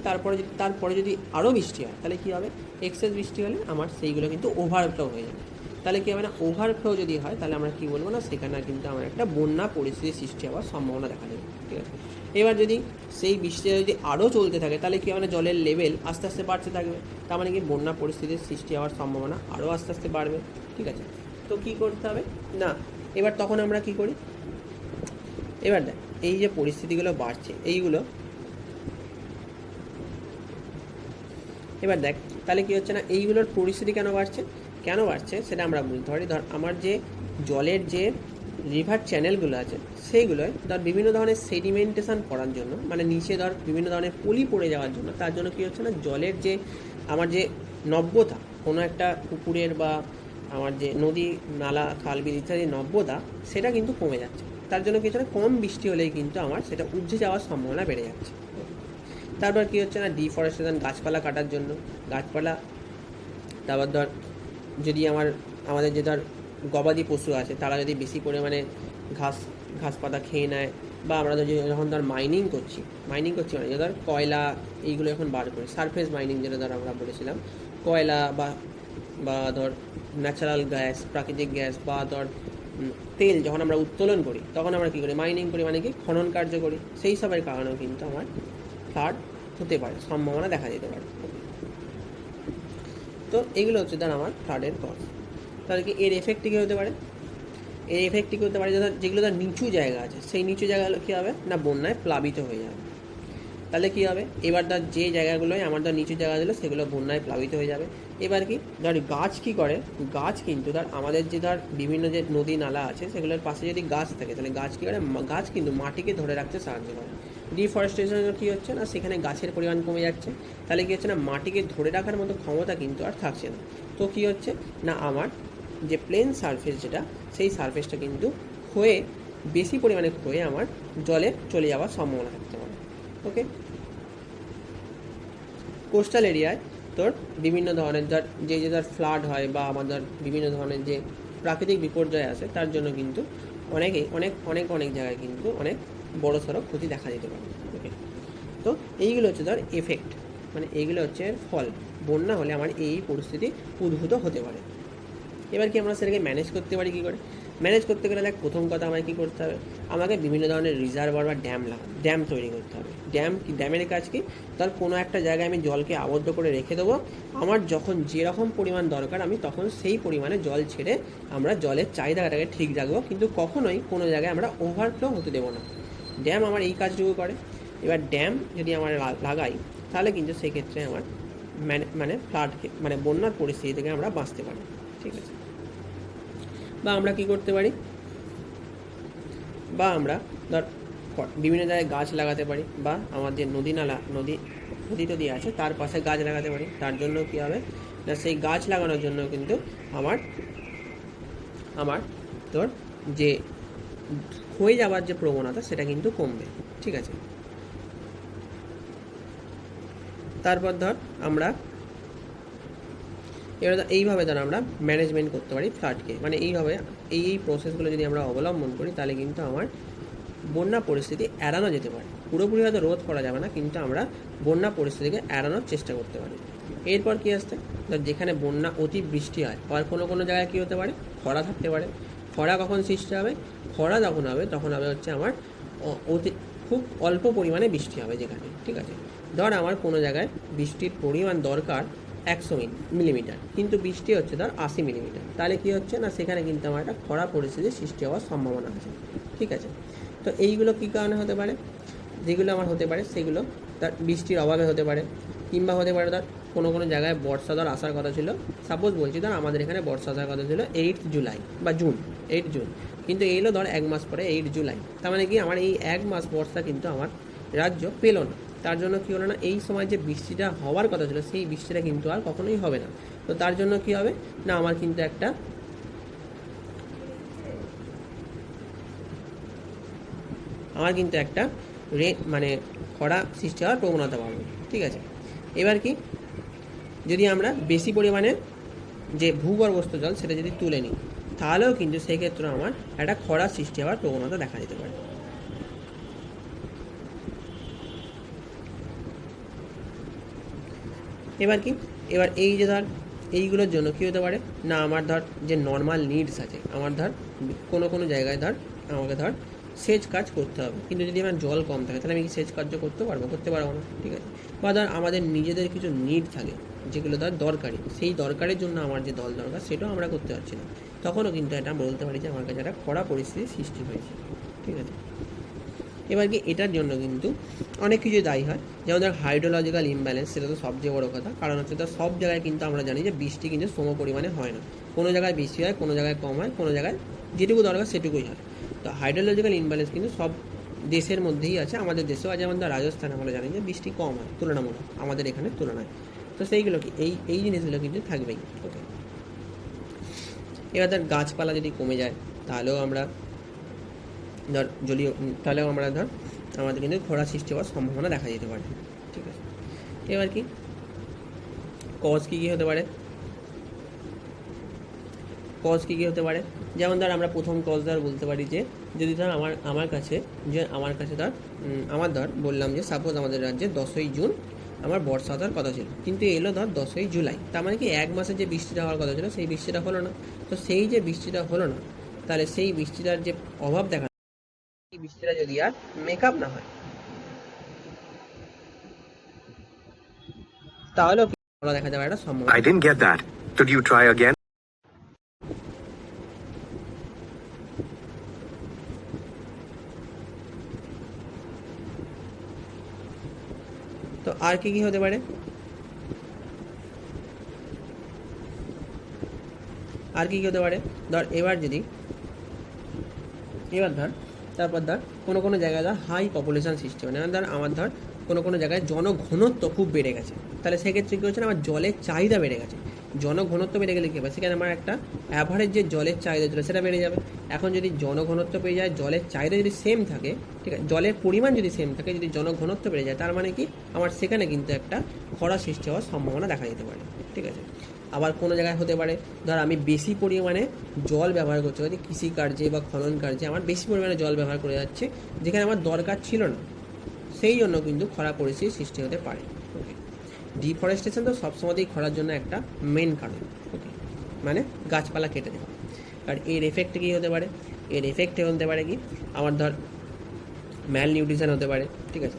তারপরে যদি আরও বৃষ্টি হয় তাহলে কী হবে, এক্সেস বৃষ্টি হলে আমার সেইগুলো কিন্তু ওভারফ্লো হয়ে যাবে। তাহলে কী হবে না, ওভারফ্লো যদি হয় তাহলে আমরা কী বলবো না, সেখানে কিন্তু আমার একটা বন্যা পরিস্থিতির সৃষ্টি হওয়ার সম্ভাবনা দেখা দেবে, ঠিক আছে। এবার যদি সেই বৃষ্টি যদি আরও চলতে থাকে তাহলে কী হবে না, জলের লেভেল আস্তে আস্তে বাড়তে থাকবে, তার মানে কি বন্যা পরিস্থিতির সৃষ্টি হওয়ার সম্ভাবনা আরও আস্তে আস্তে বাড়বে, ঠিক আছে। তো কী করতে হবে না, এবার তখন আমরা কী করি, এবার দেখ এই যে পরিস্থিতিগুলো বাড়ছে এইগুলো, এবার দেখ তাহলে কী হচ্ছে না, এইগুলোর পরিস্থিতি কেন বাড়ছে সেটা আমরা বুঝতে পারি। ধর আমার যে জলের যে রিভার চ্যানেলগুলো আছে সেইগুলোয় ধর বিভিন্ন ধরনের সেডিমেন্টেশন করার জন্য, মানে নিচে ধর বিভিন্ন ধরনের পলি পড়ে যাওয়ার জন্য, তার জন্য কী হচ্ছে না, জলের যে আমার যে নব্যতা কোনো একটা পুকুরের বা আমার যে নদী নালা খাল বিল ইত্যাদি নব্যতা সেটা কিন্তু কমে যাচ্ছে। তার জন্য কী হচ্ছে না, কম বৃষ্টি হলেই কিন্তু আমার সেটা উপচে যাওয়ার সম্ভাবনা বেড়ে যাচ্ছে। তারপর কী হচ্ছে না, ডিফরেস্টেশন গাছপালা কাটার জন্য, গাছপালা, তারপর ধর যদি আমাদের যে ধর গবাদি পশু আছে তারা যদি বেশি পরিমাণে ঘাস পাতা খেয়ে নেয়, বা আমরা যখন ধর মাইনিং করছি মানে যে ধর কয়লা এইগুলো যখন বার করি, সারফেস মাইনিং যেটা ধর আমরা বলেছিলাম, কয়লা বা ধর ন্যাচারাল গ্যাস প্রাকৃতিক গ্যাস বা ধর তেল যখন আমরা উত্তোলন করি তখন আমরা কী করি, মাইনিং করি, মানে কি খনন কার্য করি, সেই সবের কারণেও কিন্তু আমার ফ্লাড হতে পারে, সম্ভাবনা দেখা যেতে পারে। তো এগুলো হচ্ছে ধর আমার ফ্লাডের কজ। তাহলে কি এর এফেক্টটি কী হতে পারে, এর এফেক্টটি কী হতে পারে, যেগুলো ধর নিচু জায়গা আছে সেই নিচু জায়গাগুলো কী হবে না, বন্যায় প্লাবিত হয়ে যাবে। তাহলে কী হবে, এবার ধর যে জায়গাগুলোয় আমার ধর নিচু জায়গাগুলো সেগুলো বন্যায় প্লাবিত হয়ে যাবে। এবার কি ধর গাছ কী করে, গাছ কিন্তু ধর আমাদের যে ধর বিভিন্ন যে নদী নালা আছে সেগুলোর পাশে যদি গাছ থাকে তাহলে গাছ কী করে, গাছ কিন্তু মাটিকে ধরে রাখতে সাহায্য করে। ডিফরেস্টেশনের কী হচ্ছে না, সেখানে গাছের পরিমাণ কমে যাচ্ছে, তাহলে কী হচ্ছে না, মাটিকে ধরে রাখার মতো ক্ষমতা কিন্তু আর থাকছে না। তো কী হচ্ছে না, আমার যে প্লেন সারফেস যেটা সেই সারফেসটা কিন্তু বেশি পরিমাণে আমার জলে চলে যাওয়ার সম্ভাবনা থাকতে পারে। ওকে, কোস্টাল এরিয়ায় তোর বিভিন্ন ধরনের ধর ফ্লাড হয় বা আমাদের বিভিন্ন ধরনের যে প্রাকৃতিক বিপর্যয় আসে তার জন্য কিন্তু অনেক জায়গায় কিন্তু অনেক বড় সড়ো ক্ষতি দেখা যেতে পারে। ওকে, তো এইগুলো হচ্ছে ধর এফেক্ট, মানে এইগুলো হচ্ছে ফল, বন্যা হলে আমার এই পরিস্থিতি উদ্ভূত হতে পারে। এবার কি আমরা সেটাকে ম্যানেজ করতে পারি কী করে, ম্যানেজ করতে গেলে দেখ প্রথম কথা আমাকে কী করতে হবে, আমাকে বিভিন্ন ধরনের রিজার্ভার বা ড্যাম তৈরি করতে হবে। ড্যামের কাজ কি, ধর কোনো একটা জায়গায় আমি জলকে আবদ্ধ করে রেখে দেবো, আমার যখন যেরকম পরিমাণ দরকার আমি তখন সেই পরিমাণে জল ছেড়ে আমরা জলের চাহিদাটাকে ঠিক রাখবো, কিন্তু কখনোই কোনো জায়গায় আমরা ওভারফ্লো হতে দেবো না। ড্যাম আমার এই কাজটুকু করে। এবার ড্যাম যদি আমরা লাগাই তাহলে কিন্তু সেক্ষেত্রে আমার ফ্লাডকে বন্যার পরিস্থিতি থেকে আমরা বাঁচতে পারি, ঠিক আছে। বা আমরা কি করতে পারি, বা আমরা ধর বিভিন্ন জায়গায় গাছ লাগাতে পারি, বা আমার যে নদী টদী আছে তার পাশে গাছ লাগাতে পারি। তার জন্য কী হবে না, সেই গাছ লাগানোর জন্য কিন্তু আমার তোর যে ক্ষয়ে যাওয়ার যে প্রবণতা সেটা কিন্তু কমবে, ঠিক আছে। তারপর ধর আমরা এবার এইভাবে ধর আমরা ম্যানেজমেন্ট করতে পারি ফ্লাডকে, মানে এইভাবে এই প্রসেসগুলো যদি আমরা অবলম্বন করি তাহলে কিন্তু আমার বন্যা পরিস্থিতি এড়ানো যেতে পারে। পুরোপুরি হয়তো রোধ করা যাবে না, কিন্তু আমরা বন্যা পরিস্থিতিকে এড়ানোর চেষ্টা করতে পারি। এরপর কী আসছে, যেখানে বন্যা অতি বৃষ্টি হয় আর কোনো জায়গায় কী হতে পারে, খরা থাকতে পারে। খরা কখন সৃষ্টি হবে, খরা যখন হবে তখন হবে হচ্ছে আমার খুব অল্প পরিমাণে বৃষ্টি হবে যেখানে, ঠিক আছে। ধর আমার কোনো জায়গায় বৃষ্টির পরিমাণ দরকার 100 মিলিমিটার, কিন্তু বৃষ্টি হচ্ছে ধর 80 মিলিমিটার, তাহলে কী হচ্ছে না, সেখানে কিন্তু আমার একটা খরা পরিস্থিতির সৃষ্টি হওয়ার সম্ভাবনা আছে, ঠিক আছে। তো এইগুলো কী কারণে হতে পারে, যেগুলো আমার হতে পারে সেগুলো তার বৃষ্টির অভাবে হতে পারে, কিংবা হতে পারে ধর কোনো জায়গায় বর্ষা ধর আসার কথা ছিল, সাপোজ বলছি ধর আমাদের এখানে বর্ষা আসার কথা ছিল 8 জুলাই বা 8 জুন, কিন্তু এইগুলো ধর 1 মাস পরে 8 জুলাই, তার মানে কি আমার এই 1 মাস বর্ষা কিন্তু আমার রাজ্য পেল না। তার জন্য কী হলো না, এই সময় যে বৃষ্টিটা হওয়ার কথা ছিল সেই বৃষ্টিটা কিন্তু আর কখনোই হবে না। তো তার জন্য কী হবে না, আমার কিন্তু একটা আমার কিন্তু একটা মানে খরা সৃষ্টি হওয়ার প্রবণতা বাড়বে। ঠিক আছে, এবার কি, যদি আমরা বেশি পরিমাণে যে ভূগর্ভস্থ জল সেটা যদি তুলে নিই, তাহলেও কিন্তু সেই ক্ষেত্রে আমার একটা খরা সৃষ্টি হওয়ার প্রবণতা দেখা যেতে পারে। এবার কি, এবার এই যে ধর এইগুলোর জন্য কী হতে পারে না, আমার ধর যে নর্মাল নিডস আছে, আমার ধর কোনো কোনো জায়গায় ধর আমাকে ধর সেচ কাজ করতে হবে, কিন্তু যদি আমার জল কম থাকে তাহলে আমি কি সেচ কার্য করতে পারবো না। ঠিক আছে, বা ধর আমাদের নিজেদের কিছু নিড থাকে যেগুলো ধর দরকারি, সেই দরকারের জন্য আমার যে জল দরকার সেটাও আমরা করতে পারছি না, তখনও কিন্তু এটা বলতে পারি যে আমার কাছে একটা খরা পরিস্থিতির সৃষ্টি হয়েছে। ঠিক আছে, এবার কি এটার জন্য কিন্তু অনেক কিছু দায়ী হয়, যেমন ধর হাইড্রোলজিক্যাল ইমব্যালেন্স, সেটা তো সবচেয়ে বড়ো কথা। কারণ হচ্ছে তো সব জায়গায় কিন্তু আমরা জানি যে বৃষ্টি কিন্তু সম পরিমাণে হয় না, কোনো জায়গায় বেশি হয়, কোনো জায়গায় কম হয়, কোনো জায়গায় যেটুকু দরকার সেটুকুই হয়। তো হাইড্রোলজিক্যাল ইমব্যালেন্স কিন্তু সব দেশের মধ্যেই আছে, আমাদের দেশেও আছে। যেমন ধর রাজস্থানে আমরা জানি যে বৃষ্টি কম হয় তুলনামূলক আমাদের এখানে তুলনায়, তো সেইগুলো কি এই জিনিসগুলো কিন্তু থাকবেই। ওকে, এবার ধর গাছপালা যদি কমে যায় তাহলেও আমরা ধর জলীয়, তাহলেও আমরা ধর আমাদের কিন্তু খরা সৃষ্টি হওয়ার সম্ভাবনা দেখা যেতে পারে। ঠিক আছে, এবার কি কজ কী কী হতে পারে, হতে পারে, যেমন ধর আমরা প্রথম কজ ধর বলতে পারি যে যদি ধর আমার কাছে ধর আমার ধর বললাম যে সাপোজ আমাদের রাজ্যে 10ই জুন আমার বর্ষা হওয়ার কথা ছিল, কিন্তু এলো ধর 10ই জুলাই, তার মানে কি এক মাসে যে বৃষ্টিটা হওয়ার কথা ছিল সেই বৃষ্টিটা হলো না। তো সেই যে বৃষ্টিটা হলো না, তাহলে সেই বৃষ্টিটার যে অভাব দেখা, এই বৃষ্টিটা যদি আর মেকআপ না হয় তাহলেও দেখা যাবে একটা সম্ভাবনা। I didn't get that. Could you try again? তো আর কি কি হতে পারে, ধর এবার ধর তারপর ধর কোনো জায়গায় ধর হাই পপুলেশন সৃষ্টি হয়, ধর আমার ধর কোনো জায়গায় জনঘনত্ব খুব বেড়ে গেছে, তাহলে সেক্ষেত্রে কী হচ্ছে না, আমার জলের চাহিদা বেড়ে গেছে। জনঘনত্ব বেড়ে গেলে কী হবে, সেখানে আমার একটা অ্যাভারেজ যে জলের চাহিদা ছিল সেটা বেড়ে যাবে। এখন যদি জনঘনত্ব বেড়ে যায়, জলের চাহিদা যদি সেম থাকে, ঠিক আছে, জলের পরিমাণ যদি সেম থাকে, যদি জনঘনত্ব বেড়ে যায়, তার মানে কি আমার সেখানে কিন্তু একটা খরা সৃষ্টি হওয়ার সম্ভাবনা দেখা যেতে পারে। ঠিক আছে, আবার কোনো জায়গায় হতে পারে ধর আমি বেশি পরিমাণে জল ব্যবহার করছি, হয়তো কৃষিকার্যে বা খনন কার্যে আমার বেশি পরিমাণে জল ব্যবহার করে যাচ্ছে যেখানে আমার দরকার ছিল না, সেই জন্য কিন্তু খরা পরিস্থিতির সৃষ্টি হতে পারে। ওকে, ডিফরেস্টেশন তো সবসময়তেই খরার জন্য একটা মেন কারণ। ওকে, মানে গাছপালা কেটে দেওয়া। আর এর এফেক্ট কী হতে পারে, হতে পারে কি আমার ধর ম্যাল নিউট্রিশন হতে পারে। ঠিক আছে,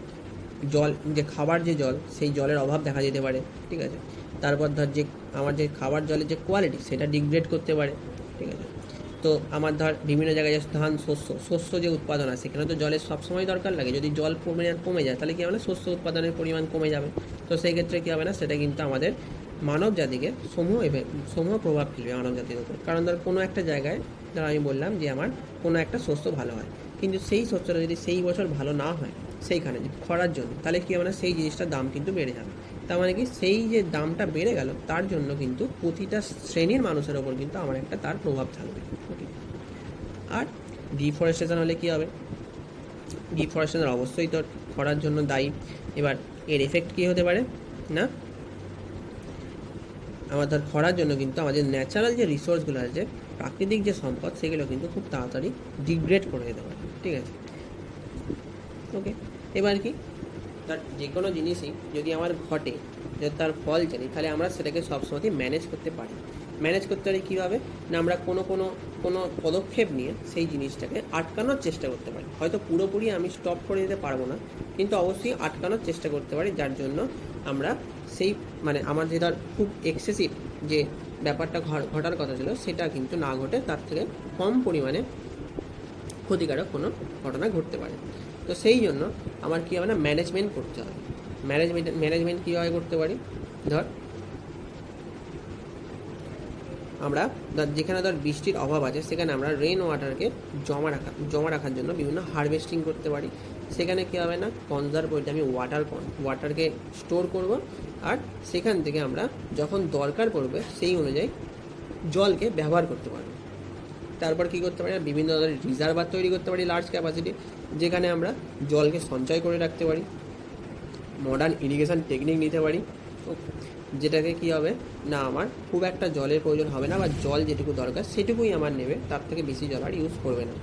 জল যে খাবার যে জল সেই জলের অভাব দেখা যেতে পারে। ঠিক আছে, তারপর ধর যে আমার যে খাবার জলের যে কোয়ালিটি সেটা ডিগ্রেড করতে পারে। ঠিক আছে, তো আমার ধর বিভিন্ন জায়গায় যে ধান শস্য যে উৎপাদন আছে সেখানে তো জলের সবসময় দরকার লাগে, যদি জল কমে যায় তাহলে কী হবে না, শস্য উৎপাদনের পরিমাণ কমে যাবে। তো সেই ক্ষেত্রে কী হবে না, সেটা কিন্তু আমাদের মানব জাতিকে সমূহ প্রভাব ফেলবে মানব জাতির উপর। কারণ ধর কোনো একটা জায়গায় ধর আমি বললাম যে আমার কোনো একটা শস্য ভালো হয়, কিন্তু সেই শস্যটা যদি সেই বছর ভালো না হয় সেইখানে খরার জন্য, তাহলে কী হবে না, সেই জিনিসটার দাম কিন্তু বেড়ে যাবে। তার মানে কি সেই যে দামটা বেড়ে গেল তার জন্য কিন্তু প্রতিটা শ্রেণীর মানুষের ওপর কিন্তু আমার একটা তার প্রভাব থাকবে। ওকে, আর ডিফরেস্টেশন হলে কী হবে, ডিফরেস্টেশন অবশ্যই তো খরার জন্য দায়ী। এবার এর এফেক্ট কী হতে পারে না, আমার ধর খরার জন্য কিন্তু আমাদের ন্যাচারাল যে রিসোর্সগুলো আছে, প্রাকৃতিক যে সম্পদ, সেগুলো কিন্তু খুব তাড়াতাড়ি ডিগ্রেড করে দিতে পারে। ঠিক আছে, ওকে, এবার কি তার যে কোনো জিনিসই যদি আমার ঘটে, যদি তার ফল জানি, তাহলে আমরা সেটাকে সবসময়ই ম্যানেজ করতে পারি। কীভাবে না, আমরা কোনো পদক্ষেপ নিয়ে সেই জিনিসটাকে আটকানোর চেষ্টা করতে পারি। হয়তো পুরোপুরি আমি স্টপ করে দিতে পারবো না, কিন্তু অবশ্যই আটকানোর চেষ্টা করতে পারি, যার জন্য আমরা সেই মানে আমার যে ধর খুব এক্সেসিভ যে ব্যাপারটা ঘটার কথা ছিল সেটা কিন্তু না ঘটে, তার থেকে কম পরিমাণে ক্ষতিকারক কোনো ঘটনা ঘটতে পারে। তো সেই জন্য আমার কী হবে না, ম্যানেজমেন্ট করতে হবে। ম্যানেজমেন্ট কীভাবে করতে পারি, ধর আমরা যেখানে ধর বৃষ্টির অভাব আছে সেখানে আমরা রেন ওয়াটারকে জমা রাখার জন্য বিভিন্ন হারভেস্টিং করতে পারি। সেখানে কী হবে না, কনজার্ভ করতে আমি ওয়াটারকে স্টোর করব, আর সেখান থেকে আমরা যখন দরকার পড়বে সেই অনুযায়ী জলকে ব্যবহার করতে পারবো। তারপর কী করতে পারি, বিভিন্ন ধরনের রিজার্ভার তৈরি করতে পারি লার্জ ক্যাপাসিটি, যেখানে আমরা জলকে সঞ্চয় করে রাখতে পারি। মডার্ন ইরিগেশন টেকনিক নিতে পারি, যেটাকে কী হবে না আমার খুব একটা জলের প্রয়োজন হবে না, বা জল যেটুকু দরকার সেটুকুই আমার নেবে, তার থেকে বেশি জল আর ইউজ করবে না।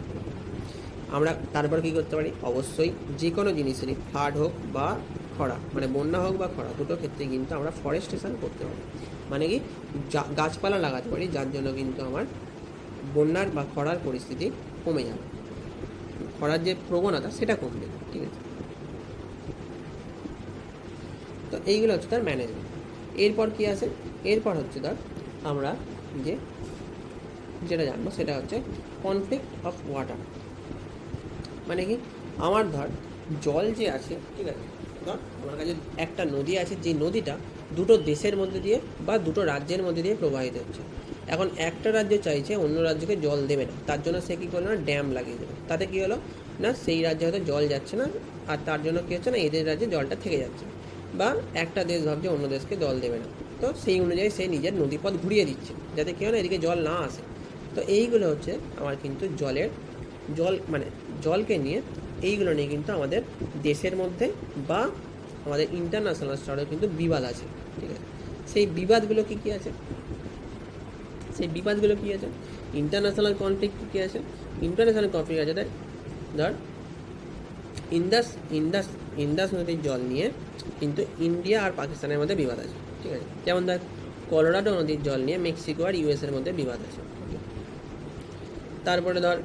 আমরা তারপর কী করতে পারি, অবশ্যই যে কোনো জিনিসেরই ফ্লাড হোক বা খরা, মানে বন্যা হোক বা খরা, দুটো ক্ষেত্রে কিন্তু আমরা ফরেস্টেশন করতে পারি, মানে কি গাছপালা লাগাতে পারি, যার জন্য কিন্তু আমার বন্যার বা খরার পরিস্থিতি কমে যাবে, খরার যে প্রবণতা সেটা কমবে। ঠিক আছে, তো এইগুলো হচ্ছে তার ম্যানেজমেন্ট। এরপর কি আছে, এরপর হচ্ছে তার আমরা যেটা জানবো সেটা হচ্ছে কনফ্লিক্ট অফ ওয়াটার। মানে কি, আমার ধর জল যে আছে, ঠিক আছে, ধর আমার কাছে একটা নদী আছে, যে নদীটা দুটো দেশের মধ্যে দিয়ে বা দুটো রাজ্যের মধ্যে দিয়ে প্রবাহিত হচ্ছে। এখন একটা রাজ্য চাইছে অন্য রাজ্যকে জল দেবে না, তার জন্য সে কী করলো না, ড্যাম লাগিয়ে দেবে। তাতে কী হলো না, সেই রাজ্যে হয়তো জল যাচ্ছে না, আর তার জন্য কী হচ্ছে না, এদের রাজ্যে জলটা থেকে যাচ্ছে, বা একটা দেশ ভাবছে অন্য দেশকে জল দেবে না, তো সেই অনুযায়ী সে নিজের নদীপথ ঘুরিয়ে দিচ্ছে, যাতে কী হয় না, এদিকে জল না আসে। তো এইগুলো হচ্ছে আমার কিন্তু মানে জলকে নিয়ে, এইগুলো নিয়ে কিন্তু আমাদের দেশের মধ্যে বা আমাদের ইন্টারন্যাশনাল স্তরেও কিন্তু বিবাদ আছে। ঠিক আছে, সেই বিবাদগুলো কী আছে, ইন্টারন্যাশনাল কনফ্লিক্ট কী আছে, ইন্টারন্যাশনাল কনফ্লিক্ট আছে ধর ইন্দাস নদীর জল নিয়ে কিন্তু ইন্ডিয়া আর পাকিস্তানের মধ্যে বিবাদ আছে। ঠিক আছে, যেমন ধর কলোরাডো নদীর জল নিয়ে মেক্সিকো আর ইউএসের মধ্যে বিবাদ আছে। তারপরে ধর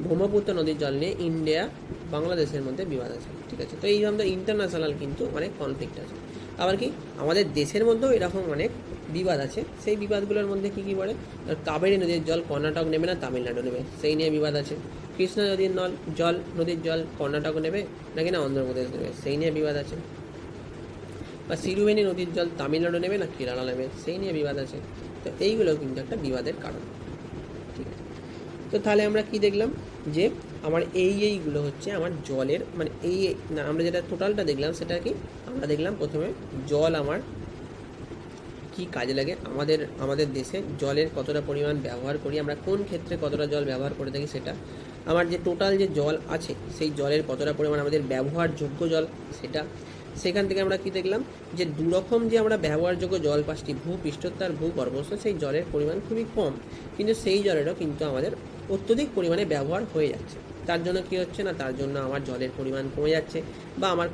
ব্রহ্মপুত্র নদীর জল নিয়ে ইন্ডিয়া বাংলাদেশের মধ্যে বিবাদ আছে। ঠিক আছে, তো এই ধরনের ইন্টারন্যাশনাল কিন্তু অনেক কনফ্লিক্ট আছে। আবার কি আমাদের দেশের মধ্যেও এরকম অনেক বিবাদ আছে। সেই বিবাদগুলোর মধ্যে কী কী পড়ে, কাবেরী নদীর জল কর্ণাটক নেবে না তামিলনাড়ু নেবে, সেই নিয়ে বিবাদ আছে। কৃষ্ণা নদীর জল কর্ণাটক নেবে নাকি না অন্ধ্রপ্রদেশ নেবে, সেই নিয়ে বিবাদ আছে। বা সিরুবেনি নদীর জল তামিলনাড়ু নেবে না কেরালা নেবে, সেই নিয়ে বিবাদ আছে। তো এইগুলো কিন্তু একটা বিবাদের কারণ। ঠিক আছে, তো তাহলে আমরা কি দেখলাম, যে আমার এইগুলো হচ্ছে আমার জলের, মানে আমরা যেটা টোটালটা দেখলাম সেটা কি, আমরা দেখলাম প্রথমে জল আমার কি কাজে লাগে, আমাদের দেশে জলের কতটা পরিমাণ ব্যবহার করি, আমরা কোন ক্ষেত্রে কতটা জল ব্যবহার করে থাকি সেটা, আমার যে টোটাল যে জল আছে সেই জলের কতটা পরিমাণ আমাদের ব্যবহারযোগ্য জল সেটা। সেখান থেকে আমরা কি দেখলাম, যে দুরকম যে আমরা ব্যবহারযোগ্য জল পাচ্ছি, ভূপৃষ্ঠস্থ আর ভূগর্ভস্থ, সেই জলের পরিমাণ খুবই কম, কিন্তু সেই জলেরও কিন্তু আমাদের অত্যধিক পরিমাণে ব্যবহার হয়ে যাচ্ছে। তার জন্য কি হচ্ছে না, তার জন্য আমার জলের পরিমাণ কমে যাচ্ছে, বা আমার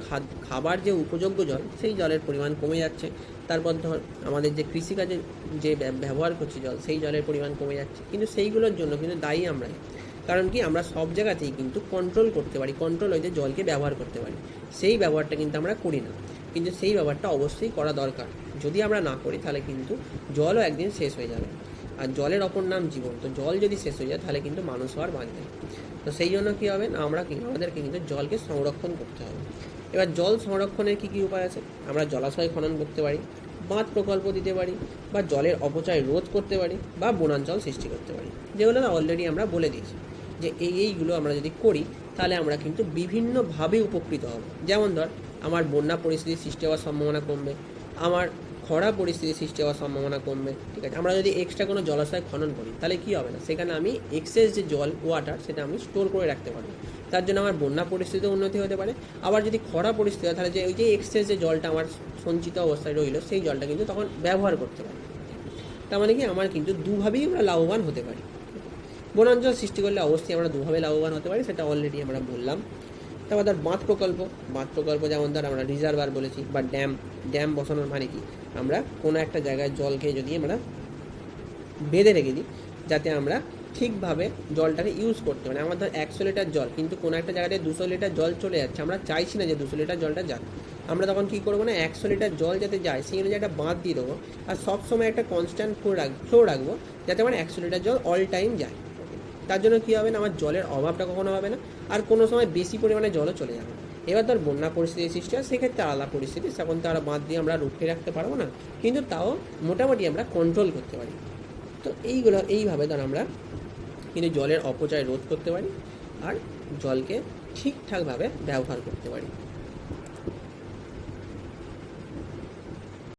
খাবার যে উপযোগ্য জল সেই জলের পরিমাণ কমে যাচ্ছে। তারপর ধর আমাদের যে কৃষিকাজে যে ব্যবহার করছি জল, সেই জলের পরিমাণ কমে যাচ্ছে, কিন্তু সেইগুলোর জন্য কিন্তু দায়ী আমরাই। কারণ কি, আমরা সব জায়গাতেই কিন্তু কন্ট্রোল করতে পারি, কন্ট্রোল হইতে জলকে ব্যবহার করতে পারি, সেই ব্যবহারটা কিন্তু আমরা করি না। কিন্তু সেই ব্যবহারটা অবশ্যই করা দরকার, যদি আমরা না করি তাহলে কিন্তু জলও একদিন শেষ হয়ে যাবে। আর জলের অপর নাম জীবন, তো জল যদি শেষ হয়ে যায় তাহলে কিন্তু মানুষ আর বাঁচবে। তো সেই জন্য কী হবে না, আমাদেরকে কিন্তু জলকে সংরক্ষণ করতে হবে। এবার জল সংরক্ষণের কী কী উপায় আছে, আমরা জলাশয় খনন করতে পারি, বাঁধ প্রকল্প দিতে পারি, বা জলের অপচয় রোধ করতে পারি, বা বনাঞ্চল সৃষ্টি করতে পারি, যেগুলো অলরেডি আমরা বলে দিয়েছি যে এইগুলো আমরা যদি করি তাহলে আমরা কিন্তু বিভিন্নভাবে উপকৃত হব। যেমন ধর আমার বন্যা পরিস্থিতি সৃষ্টি হওয়ার সম্ভাবনা কমবে, আমার খরা পরিস্থিতি সৃষ্টি হওয়ার সম্ভাবনা কমবে। ঠিক আছে, আমরা যদি এক্সট্রা কোনো জলাশয় খনন করি তাহলে কী হবে না, সেখানে আমি এক্সেস যে ওয়াটার সেটা আমি স্টোর করে রাখতে পারবো, তার জন্য আমার বন্যা পরিস্থিতিও উন্নতি হতে পারে। আবার যদি খরা পরিস্থিতি হয় তাহলে ওই যে এক্সেস যে জলটা আমার সঞ্চিত অবস্থায় রইল সেই জলটা কিন্তু তখন ব্যবহার করতে পারি। তার মানে কি আমার কিন্তু দুভাবেই আমরা লাভবান হতে পারি। বনাঞ্চল সৃষ্টি করলে অবশ্যই আমরা দুভাবে লাভবান হতে পারি, সেটা অলরেডি আমরা বললাম। তারপর ধর বাঁধ প্রকল্প যেমন ধর আমরা রিজার্ভার বলেছি, বা ড্যাম বসানোর মানে কি, আমরা কোনো একটা জায়গায় জলকে যদি আমরা বেঁধে রেখে দিই, যাতে আমরা ঠিকভাবে জলটাকে ইউজ করতে পারি। আমার ধর 100 লিটার জল, কিন্তু কোনো একটা জায়গাতে 200 লিটার জল চলে যাচ্ছে, আমরা চাইছি না যে 200 লিটার জলটা যাক, আমরা তখন কী করবো না, 100 লিটার জল যাতে যায় সেই অনুযায়ী একটা বাঁধ দিয়ে দেবো, আর সবসময় একটা কনস্ট্যান্ট ফ্লো রাখবো, যাতে আমার 100 লিটার জল অল টাইম যায়। তার জন্য কী হবে না, আমার জলের অভাবটা কখনো হবে না, আর কোনো সময় বেশি পরিমাণে জলও চলে যাবে। এবার ধর বন্যা পরিস্থিতি সৃষ্টি হয়, সেক্ষেত্রে আলাদা পরিস্থিতি, তখন তো আর বাঁধ দিয়ে আমরা রুখে রাখতে পারবো না, কিন্তু তাও মোটামুটি আমরা কন্ট্রোল করতে পারি। তো এইভাবে ধর আমরা কিন্তু জলের অপচয় রোধ করতে পারি, আর জলকে ঠিকঠাকভাবে ব্যবহার করতে পারি।